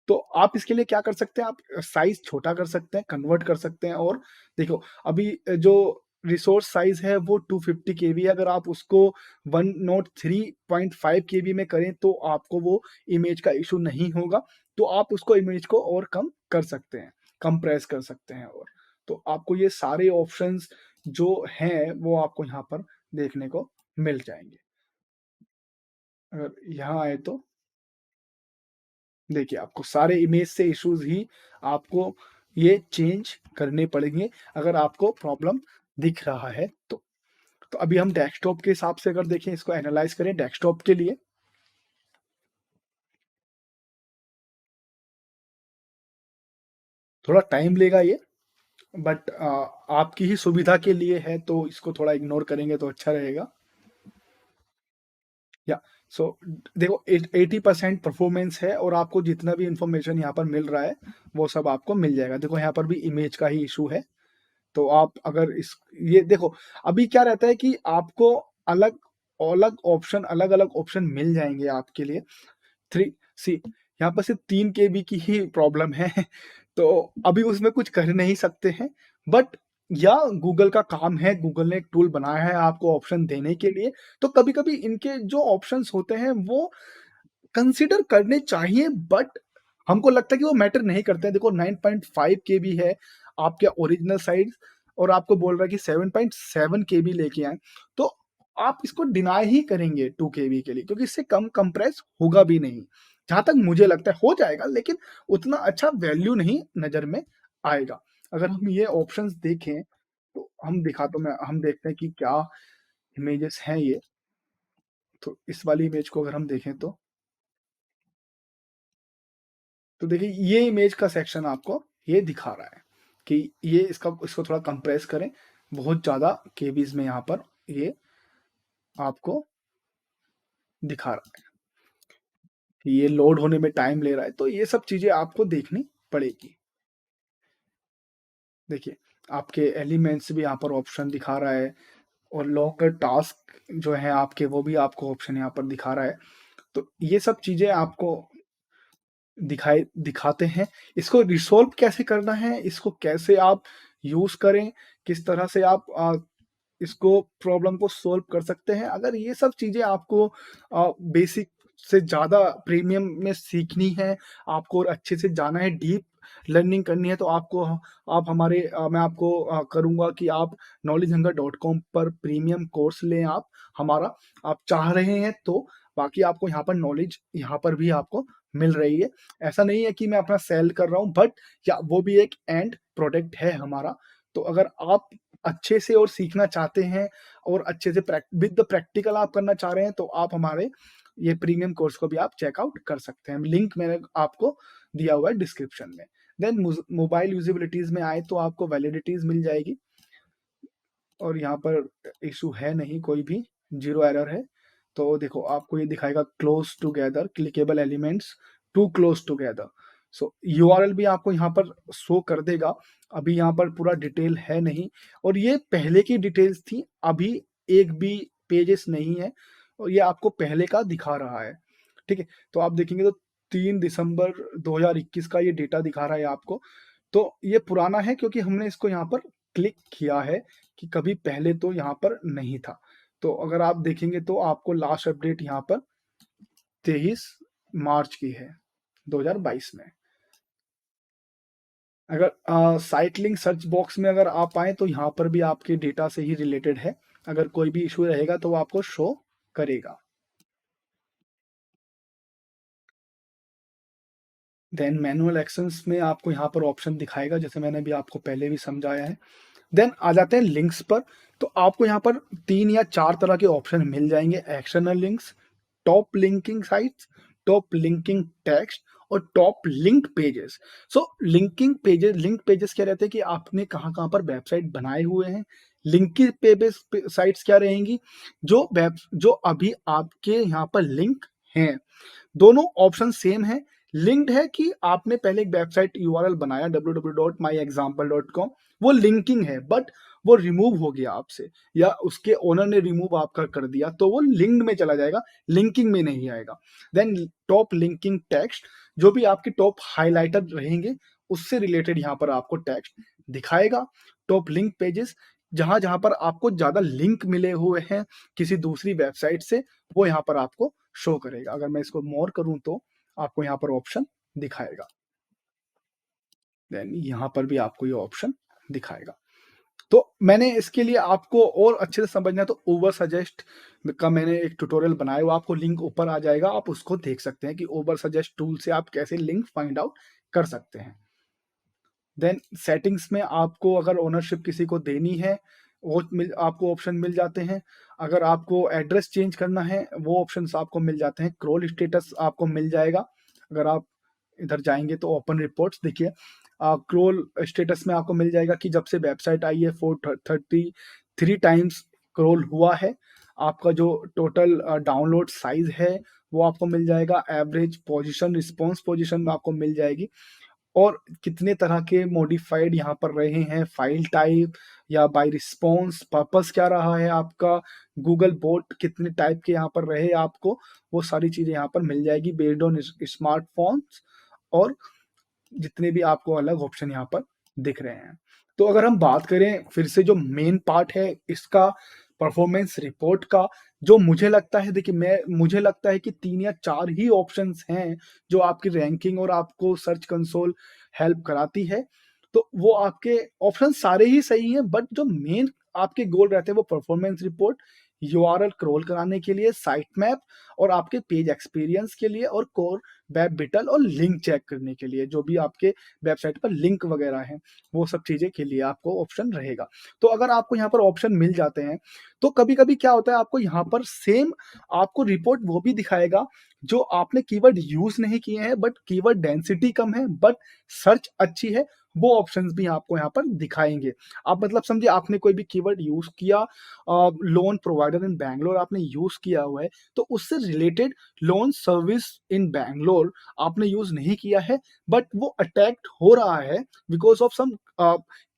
तो आप इसके लिए क्या कर सकते हैं, आप साइज़ छोटा कर सकते हैं, कन्वर्ट कर सकते हैं, और देखो अभी जो रिसोर्स साइज़ है वो 250 केबी है, अगर आप उसको 103.5 केबी में करें तो आपको वो इमेज का इश्यू नहीं होगा। तो आप उसको इमेज को और कम कर सकते हैं, कंप्रेस कर सकते हैं, और तो आपको ये सारे ऑप्शंस जो हैं वो आपको यहाँ पर देखने को मिल जाएँगे। अगर यहाँ आए तो देखिए, आपको सारे इमेज से इश्यूज़ ही आपको ये चेंज करने पड़ेंगे, अगर आपको प्रॉब्लम दिख रहा है तो। तो अभी हम डेस्कटॉप के हिसाब से अगर देखें, इसको एनालाइज़ करें डेस्कटॉप के लिए, थोड़ा टाइम लेगा ये, बट आपकी ही सुविधा के लिए है, तो इसको थोड़ा इग्नोर करेंगे तो अच्छा रहेगा। या सो देखो 80% परफॉर्मेंस है, और आपको जितना भी इंफॉर्मेशन यहाँ पर मिल रहा है वो सब आपको मिल जाएगा। देखो यहाँ पर भी इमेज का ही इशू है, तो आप अगर इस ये देखो, अभी क्या रहता है कि आपको अलग अलग अलग ऑप्शन मिल जाएंगे आपके लिए। थ्री सी यहाँ पर सिर्फ 3 केबी की ही प्रॉब्लम है तो अभी उसमें कुछ कर नहीं सकते हैं, बट या गूगल का काम है, गूगल ने एक टूल बनाया है आपको ऑप्शन देने के लिए, तो कभी कभी इनके जो ऑप्शंस होते हैं वो कंसीडर करने चाहिए, बट हमको लगता है कि वो मैटर नहीं करते हैं। देखो 9.5 केबी है आपके ओरिजिनल साइज, और आपको बोल रहा है कि 7.7 केबी लेके आए, तो आप इसको डिनाई ही करेंगे 2 केबी के लिए, क्योंकि इससे कम कंप्रेस होगा भी नहीं। जहाँ तक मुझे लगता है हो जाएगा, लेकिन उतना अच्छा वैल्यू नहीं नज़र में आएगा। अगर हम ये ऑप्शंस देखें तो हम देखते हैं कि क्या इमेजेस हैं ये। तो इस वाली इमेज को अगर हम देखें तो देखिए ये इमेज का सेक्शन आपको ये दिखा रहा है कि ये इसको थोड़ा कंप्रेस करें, बहुत ज़्यादा केबीज में यहाँ पर ये आपको दिखा रहा है कि ये लोड होने में टाइम ले रहा है, तो ये सब चीज़ें आपको देखनी पड़ेगी। देखिए आपके एलिमेंट्स भी यहाँ पर ऑप्शन दिखा रहा है, और लॉकर टास्क जो है आपके वो भी आपको ऑप्शन यहाँ पर दिखा रहा है। तो ये सब चीज़ें आपको दिखाते हैं। इसको रिसॉल्व कैसे करना है, इसको कैसे आप यूज़ करें, किस तरह से आप इसको प्रॉब्लम को सॉल्व कर सकते हैं। अगर ये सब चीज़ें आपको बेसिक से ज़्यादा प्रीमियम में सीखनी है, आपको और अच्छे से जाना है डीप, लर्निंग करनी है तो आपको आप हमारे मैं आपको करूँगा कि आप knowledgehunger.com पर प्रीमियम कोर्स लें आप हमारा, आप चाह रहे हैं तो। बाकी आपको यहाँ पर नॉलेज यहाँ पर भी आपको मिल रही है। ऐसा नहीं है कि मैं अपना सेल कर रहा हूँ, बट या वो भी एक एंड प्रोडक्ट है हमारा। तो अगर आप अच्छे से और सीखना चाहते हैं और अच्छे से विद द प्रैक्टिकल आप करना चाह रहे हैं तो आप हमारे ये प्रीमियम कोर्स को भी आप चेकआउट कर सकते हैं। लिंक मैंने आपको दिया हुआ है डिस्क्रिप्शन में। देन मोबाइल यूजिबिलिटीज में आए तो आपको वैलिडिटीज मिल जाएगी, और यहाँ पर इशू है नहीं कोई भी, जीरो एरर है। तो देखो आपको ये दिखाएगा close together clickable elements too close together. So URL भी आपको यहाँ पर शो कर देगा। अभी यहाँ पर पूरा डिटेल है नहीं, और ये पहले की डिटेल्स थी, अभी एक भी पेजेस नहीं है, और ये आपको पहले का दिखा रहा है। ठीक है, तो आप देखेंगे तो 3 दिसंबर 2021 का ये डेटा दिखा रहा है आपको। तो ये पुराना है क्योंकि हमने इसको यहाँ पर क्लिक किया है, कि कभी पहले तो यहाँ पर नहीं था। तो अगर आप देखेंगे तो आपको लास्ट अपडेट यहाँ पर 23 मार्च की है 2022 में। अगर साइट लिंक सर्च बॉक्स में अगर आप आए तो यहाँ पर भी आपके डेटा से ही रिलेटेड है। अगर कोई भी इशू रहेगा तो वो आपको शो करेगा। देन मैनुअल एक्शंस में आपको यहाँ पर ऑप्शन दिखाएगा, जैसे मैंने भी आपको पहले भी समझाया है। देन आ जाते हैं लिंक्स पर। तो आपको यहाँ पर 3 या 4 तरह के ऑप्शन मिल जाएंगे: external links, top linking sites, top linking text, और टॉप लिंक पेजेस। सो लिंकिंग पेजेस, लिंक पेजेस क्या रहते हैं कि आपने कहाँ कहाँ पर वेबसाइट बनाए हुए हैं। लिंकिंग पेजेस साइट्स क्या रहेंगी, जो अभी आपके यहाँ पर लिंक हैं। दोनों ऑप्शन सेम है। लिंक्ड है कि आपने पहले एक वेबसाइट यूआरएल बनाया www.myexample.com, वो लिंकिंग है, बट वो रिमूव हो गया आपसे, या उसके ओनर ने रिमूव आपका कर दिया, तो वो लिंक्ड में चला जाएगा, लिंकिंग में नहीं आएगा। देन टॉप लिंकिंग टेक्स्ट, जो भी आपके टॉप हाईलाइटर रहेंगे उससे रिलेटेड यहाँ पर आपको टेक्स्ट दिखाएगा। टॉप लिंक पेजेस, जहां जहां पर आपको ज्यादा लिंक मिले हुए हैं किसी दूसरी वेबसाइट से, वो यहाँ पर आपको शो करेगा। अगर मैं इसको मोर करूं तो आपको यहाँ पर ऑप्शन दिखाएगा। देन यहाँ पर भी आपको ये ऑप्शन दिखाएगा। तो मैंने इसके लिए आपको और अच्छे से समझना है तो ओवर सजेस्ट का मैंने एक ट्यूटोरियल बनाया हुआ, आपको लिंक ऊपर आ जाएगा, आप उसको देख सकते हैं कि ओवर सजेस्ट टूल से आप कैसे लिंक फाइंड आउट कर सकते हैं। देन सेटिंग्स में आपको अगर ओनरशिप किसी को देनी है वो आपको ऑप्शन मिल जाते हैं। अगर आपको एड्रेस चेंज करना है वो ऑप्शंस आपको मिल जाते हैं। क्रॉल स्टेटस आपको मिल जाएगा। अगर आप इधर जाएंगे तो ओपन रिपोर्ट्स देखिए, क्रॉल स्टेटस में आपको मिल जाएगा कि जब से वेबसाइट आई है 433 टाइम्स क्रॉल हुआ है। आपका जो टोटल डाउनलोड साइज है वो आपको मिल जाएगा। एवरेज पोजीशन, रिस्पॉन्स पोजीशन में आपको मिल जाएगी, और कितने तरह के मॉडिफाइड यहाँ पर रहे हैं, फाइल टाइप या बाय रिस्पॉन्स, पर्पस क्या रहा है आपका, गूगल बोट कितने टाइप के यहाँ पर रहे आपको, वो सारी चीजें यहाँ पर मिल जाएगी बेस्ड ऑन स्मार्टफोन्स, और जितने भी आपको अलग ऑप्शन यहाँ पर दिख रहे हैं। तो अगर हम बात करें फिर से जो मेन पार्ट है इसका, परफॉर्मेंस रिपोर्ट का, जो मुझे लगता है, देखिए मुझे लगता है कि 3 या 4 ही ऑप्शंस हैं जो आपकी रैंकिंग और आपको सर्च कंसोल हेल्प कराती है। तो वो आपके ऑप्शन सारे ही सही हैं, बट जो मेन आपके गोल रहते हैं वो परफॉर्मेंस रिपोर्ट, यूआरएल क्रॉल कराने के लिए, साइट मैप, और आपके पेज एक्सपीरियंस के लिए, और कोर वेब विटल और लिंक चेक करने के लिए, जो भी आपके वेबसाइट पर लिंक वगैरह हैं वो सब चीजें के लिए आपको ऑप्शन रहेगा। तो अगर आपको यहाँ पर ऑप्शन मिल जाते हैं तो कभी कभी क्या होता है, आपको यहाँ पर सेम आपको रिपोर्ट वो भी दिखाएगा जो आपने कीवर्ड यूज नहीं किए हैं बट कीवर्ड डेंसिटी कम है बट सर्च अच्छी है, वो ऑप्शंस भी आपको यहाँ पर दिखाएंगे। आप मतलब समझिए आपने कोई भी कीवर्ड यूज किया, लोन प्रोवाइडर इन बैंगलोर आपने यूज किया हुआ है, तो उससे related loan service in Bangalore आपने यूज नहीं किया है, बट वो अटैक्ट हो रहा है बिकॉज ऑफ सम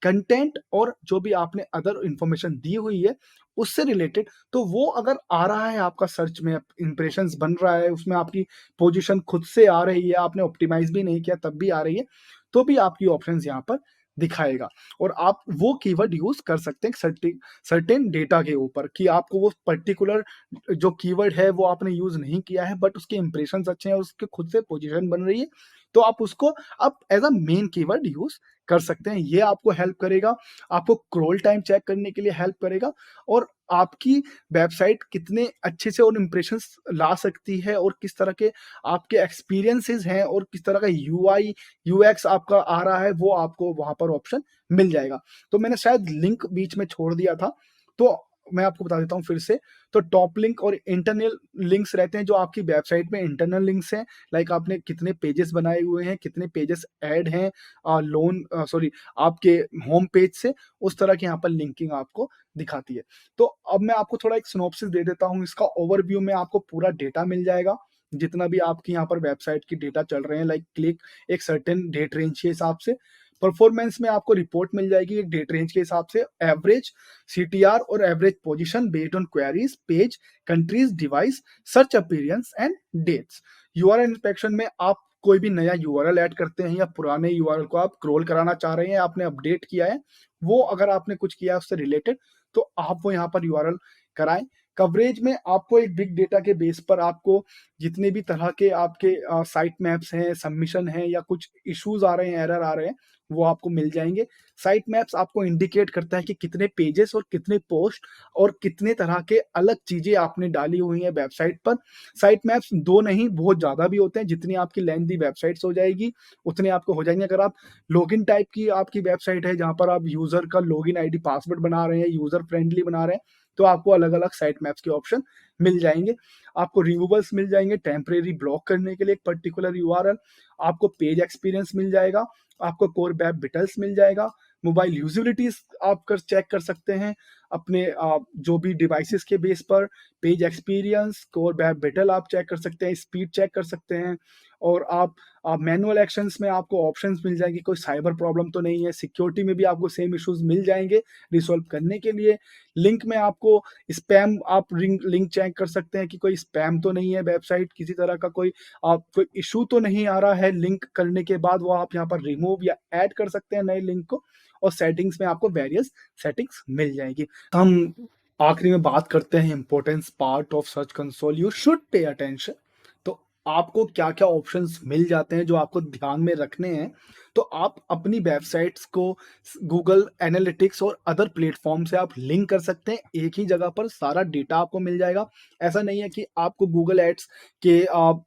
कंटेंट, और जो भी आपने अदर इंफॉर्मेशन दी हुई है उससे रिलेटेड, तो वो अगर आ रहा है आपका सर्च में, इंप्रेशंस बन रहा है उसमें, आपकी पोजीशन खुद से आ रही है, आपने ऑप्टिमाइज भी नहीं किया तब भी आ रही है, तो भी आपकी ऑप्शंस यहाँ पर दिखाएगा। और आप वो कीवर्ड यूज कर सकते हैं सर्टेन डेटा के ऊपर, कि आपको वो पर्टिकुलर जो कीवर्ड है वो आपने यूज नहीं किया है बट उसके इंप्रेशंस अच्छे हैं, उसके खुद से पोजीशन बन रही है, तो आप उसको आप as a main keyword use कर सकते हैं। ये आपको हेल्प करेगा, आपको स्क्रॉल टाइम चेक करने के लिए हेल्प करेगा और आपकी वेबसाइट कितने अच्छे से और इंप्रेशंस ला सकती है और किस तरह के आपके एक्सपीरियंसेस हैं और किस तरह का यूआई, यूएक्स आपका आ रहा है, वो आपको वहाँ पर ऑप्शन मिल जाएगा। तो मैंने शायद लिंक बीच में छोड़ दिया था, तो मैं आपको बता देता हूँ फिर से। तो टॉप लिंक और इंटरनल लिंक्स रहते हैं जो आपकी वेबसाइट में इंटरनल लिंक्स हैं, लाइक आपने कितने पेजेस बनाए हुए हैं, कितने पेजेस ऐड हैं सॉरी आपके होम पेज से, उस तरह की यहाँ पर लिंकिंग आपको दिखाती है। तो अब मैं आपको थोड़ा एक सिनॉप्सिस दे देता हूँ, इसका ओवरव्यू में आपको पूरा डेटा मिल जाएगा, जितना भी आपकी यहाँ पर वेबसाइट की डेटा चल रहे हैं, लाइक क्लिक एक सर्टेन डेट रेंज के हिसाब से। परफॉर्मेंस में आपको रिपोर्ट मिल जाएगी एक डेट रेंज के हिसाब से, एवरेज सीटीआर और average position based on queries, page, countries, device, search appearance and dates. URL inspection में आप कोई भी नया यूआरएल ऐड करते हैं या पुराने यूआरएल को आप स्क्रॉल कराना चाह रहे हैं, आपने अपडेट किया है, वो अगर आपने कुछ किया है उससे रिलेटेड, तो आप वो यहाँ पर यूआरएल कराएं। कवरेज में आपको एक बिग डेटा के बेस पर आपको जितने भी तरह के आपके साइट मैप्स हैं, सबमिशन हैं या कुछ इश्यूज आ रहे हैं, एरर आ रहे हैं, वो आपको मिल जाएंगे। साइट मैप्स आपको इंडिकेट करता है कि कितने पेजेस और कितने पोस्ट और कितने तरह के अलग चीजें आपने डाली हुई हैं वेबसाइट पर। साइट मैप्स दो नहीं, बहुत ज्यादा भी होते हैं, जितनी आपकी लेंथी वेबसाइट्स हो जाएगी उतने आपको हो जाएंगे। अगर आप लॉगिन टाइप की आपकी वेबसाइट है जहां पर आप यूजर का लॉगिन आईडी पासवर्ड बना रहे हैं, यूजर फ्रेंडली बना रहे हैं, तो आपको अलग अलग साइट मैप्स के ऑप्शन मिल जाएंगे। आपको रिमूवल्स मिल जाएंगे, टेम्परेरी ब्लॉक करने के लिए एक पर्टिकुलर यूआरएल, आपको पेज एक्सपीरियंस मिल जाएगा, आपको कोर वेब विटल्स मिल जाएगा, मोबाइल यूजिलिटीज आप कर चेक कर सकते हैं अपने जो भी डिवाइसेस के बेस पर, page experience, core web whittle आप चेक कर सकते हैं, स्पीड चेक कर सकते हैं, और आप मैनुअल एक्शंस में आपको ऑप्शंस मिल जाएंगे, कोई साइबर प्रॉब्लम तो नहीं है। सिक्योरिटी में भी आपको सेम इश्यूज मिल जाएंगे रिसॉल्व करने के लिए। लिंक में आपको स्पैम, आप लिंक चेक कर सकते हैं कि कोई स्पैम तो नहीं है, वेबसाइट किसी तरह का कोई इशू तो नहीं आ रहा है लिंक करने के बाद, वो आप यहाँ पर रिमूव या ऐड कर सकते हैं नए लिंक को। और सेटिंग्स में आपको वेरियस सेटिंग्स मिल जाएगी। हम आखिरी में बात करते हैं importance part of search console, you should pay attention. तो आपको क्या क्या ऑप्शंस मिल जाते हैं जो आपको ध्यान में रखने हैं। तो आप अपनी वेबसाइट्स को गूगल एनालिटिक्स और अदर प्लेटफॉर्म से आप लिंक कर सकते हैं, एक ही जगह पर सारा डेटा आपको मिल जाएगा। ऐसा नहीं है कि आपको गूगल एड्स के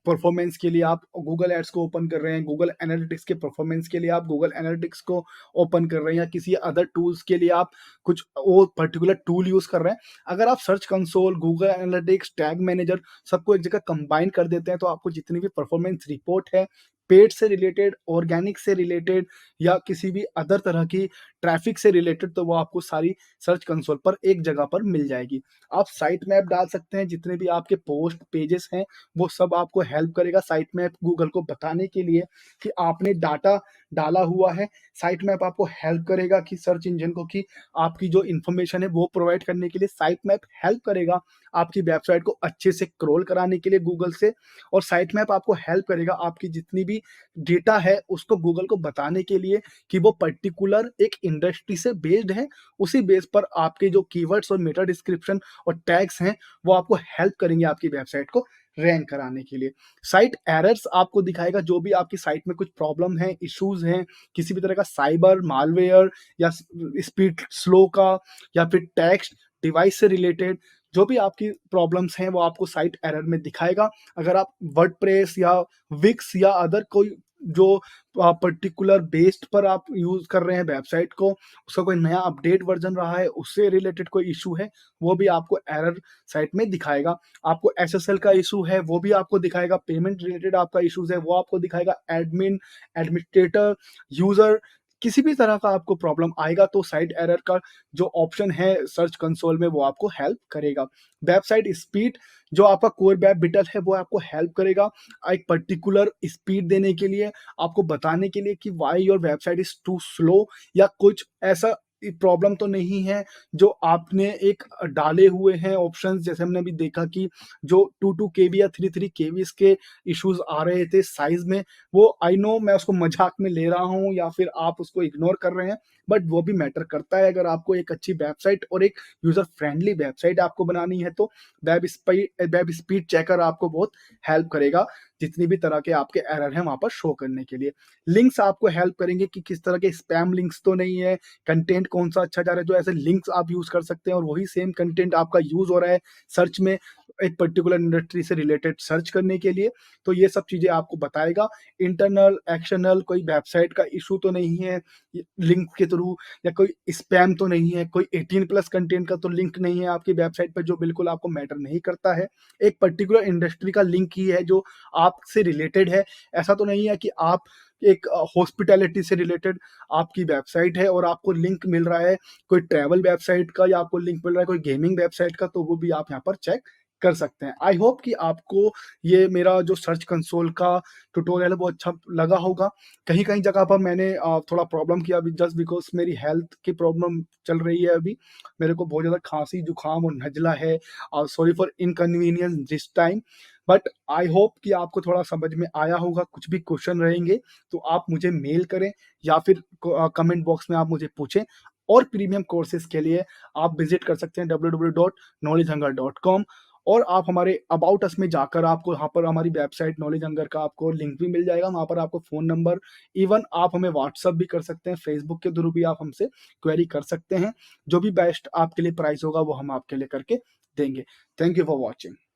परफॉर्मेंस के लिए आप गूगल एड्स को ओपन कर रहे हैं, गूगल एनालिटिक्स के परफॉर्मेंस के लिए आप गूगल एनालिटिक्स को ओपन कर रहे हैं, या किसी अदर टूल्स के लिए आप कुछ वो पर्टिकुलर टूल यूज कर रहे हैं। अगर आप search console, Google analytics, tag manager सबको एक जगह कंबाइन कर देते हैं, तो आपको जितनी भी परफॉर्मेंस रिपोर्ट है, पेड से रिलेटेड, ऑर्गेनिक से रिलेटेड या किसी भी अदर तरह की ट्रैफिक से रिलेटेड, तो वो आपको सारी सर्च कंसोल पर एक जगह पर मिल जाएगी। आप साइट मैप डाल सकते हैं, जितने भी आपके पोस्ट पेजेस हैं वो सब आपको हेल्प करेगा साइट मैप गूगल को बताने के लिए कि आपने डाटा डाला हुआ है। साइट मैप आपको हेल्प करेगा कि सर्च इंजन को कि आपकी जो इन्फॉर्मेशन है वो प्रोवाइड करने के लिए साइट मैप हेल्प करेगा आपकी वेबसाइट को अच्छे से क्रॉल कराने के लिए गूगल से। और साइट मैप आपको हेल्प करेगा आपकी जितनी भी डेटा है उसको गूगल को बताने के लिए कि वो पर्टिकुलर एक इंडस्ट्री से बेस्ड है, उसी बेस पर आपके जो कीवर्ड्स और मेटा डिस्क्रिप्शन और टैग्स हैं वो आपको हेल्प करेंगे आपकी वेबसाइट को रैंक कराने के लिए। साइट एरर्स आपको दिखाएगा, जो भी आपकी साइट में कुछ प्रॉब्लम है, इश्यूज हैं, किसी भी तरह का साइबर मालवेयर या स्पीड स्लो का या फिर टेक्स्ट डिवाइस से रिलेटेड जो भी आपकी प्रॉब्लम्स हैं वो आपको साइट एरर में दिखाएगा। अगर आप वर्डप्रेस या विक्स या अदर कोई जो पर्टिकुलर बेस्ड पर आप यूज कर रहे हैं वेबसाइट को, उसका कोई नया अपडेट वर्जन रहा है, उससे रिलेटेड कोई इशू है, वो भी आपको एरर साइट में दिखाएगा। आपको एसएसएल का इशू है वो भी आपको दिखाएगा, पेमेंट रिलेटेड आपका इशूज है वो आपको दिखाएगा, एडमिन, एडमिनिस्ट्रेटर, यूजर, किसी भी तरह का आपको प्रॉब्लम आएगा तो साइट एरर का जो ऑप्शन है सर्च कंसोल में वो आपको हेल्प करेगा। वेबसाइट स्पीड, जो आपका कोर वेब विटल है वो आपको हेल्प करेगा एक पर्टिकुलर स्पीड देने के लिए, आपको बताने के लिए कि why your website is too slow, या कुछ ऐसा प्रॉब्लम तो नहीं है जो आपने एक डाले हुए हैं ऑप्शंस। जैसे हमने अभी देखा कि जो 2 केबी या 3 केबी के इश्यूज आ रहे थे साइज में, वो आई नो मैं उसको मजाक में ले रहा हूँ या फिर आप उसको इग्नोर कर रहे हैं, बट वो भी मैटर करता है। अगर आपको एक अच्छी वेबसाइट और एक यूजर फ्रेंडली वेबसाइट आपको बनानी है तो वेब स्पीड चेकर आपको बहुत हेल्प करेगा। जितनी भी तरह के आपके एरर हैं वहाँ पर शो करने के लिए। लिंक्स आपको हेल्प करेंगे कि किस तरह के स्पैम लिंक्स तो नहीं है, कंटेंट कौन-सा अच्छा जा रहा है, जो ऐसे लिंक्स आप यूज़ कर सकते हैं और वही सेम कंटेंट आपका यूज़ हो रहा है सर्च में एक पर्टिकुलर इंडस्ट्री से रिलेटेड सर्च करने के लिए, तो ये सब चीज़ें आपको बताएगा। इंटरनल, एक्सटर्नल कोई वेबसाइट का इश्यू तो नहीं है, लिंक के थ्रू या कोई स्पैम तो नहीं है, कोई 18 प्लस कंटेंट का तो लिंक नहीं है आपकी वेबसाइट पे जो बिल्कुल आपको मैटर नहीं करता है। एक पर्टिकुलर इंडस्ट्री का लिंक ही है जो आपसे रिलेटेड है। ऐसा तो नहीं है कि आप एक हॉस्पिटैलिटी से रिलेटेड आपकी वेबसाइट है और आपको लिंक मिल रहा है कोई ट्रैवल वेबसाइट का या आपको लिंक मिल रहा है कोई गेमिंग वेबसाइट का, तो वो भी आप यहाँ पर चेक कर सकते हैं। आई होप कि आपको ये मेरा जो सर्च कंसोल का ट्यूटोरियल है वो अच्छा लगा होगा। कहीं-कहीं जगह पर मैंने थोड़ा प्रॉब्लम किया अभी जस्ट बिकॉज़ मेरी हेल्थ की प्रॉब्लम चल रही है अभी। मेरे को बहुत ज़्यादा खाँसी, जुकाम और नज़ला है और sorry for inconvenience this time. But I hope कि आपको थोड़ा समझ में आया होगा। कुछ भी क्वेश्चन रहेंगे तो आप मुझे मेल करें या फिर कमेंट बॉक्स में आप मुझे पूछें। और प्रीमियम कोर्सेज़ के लिए आप विज़िट कर सकते हैं www.knowledgehunger.com और आप हमारे अबाउट अस में जाकर आपको यहाँ पर हमारी वेबसाइट नॉलेज हंगर का आपको लिंक भी मिल जाएगा। वहाँ पर आपको फ़ोन नंबर, इवन आप हमें व्हाट्सएप भी कर सकते हैं, फेसबुक के थ्रू भी आप हमसे क्वेरी कर सकते हैं। जो भी बेस्ट आपके लिए प्राइस होगा वो हम आपके लिए करके देंगे। Thank you for watching.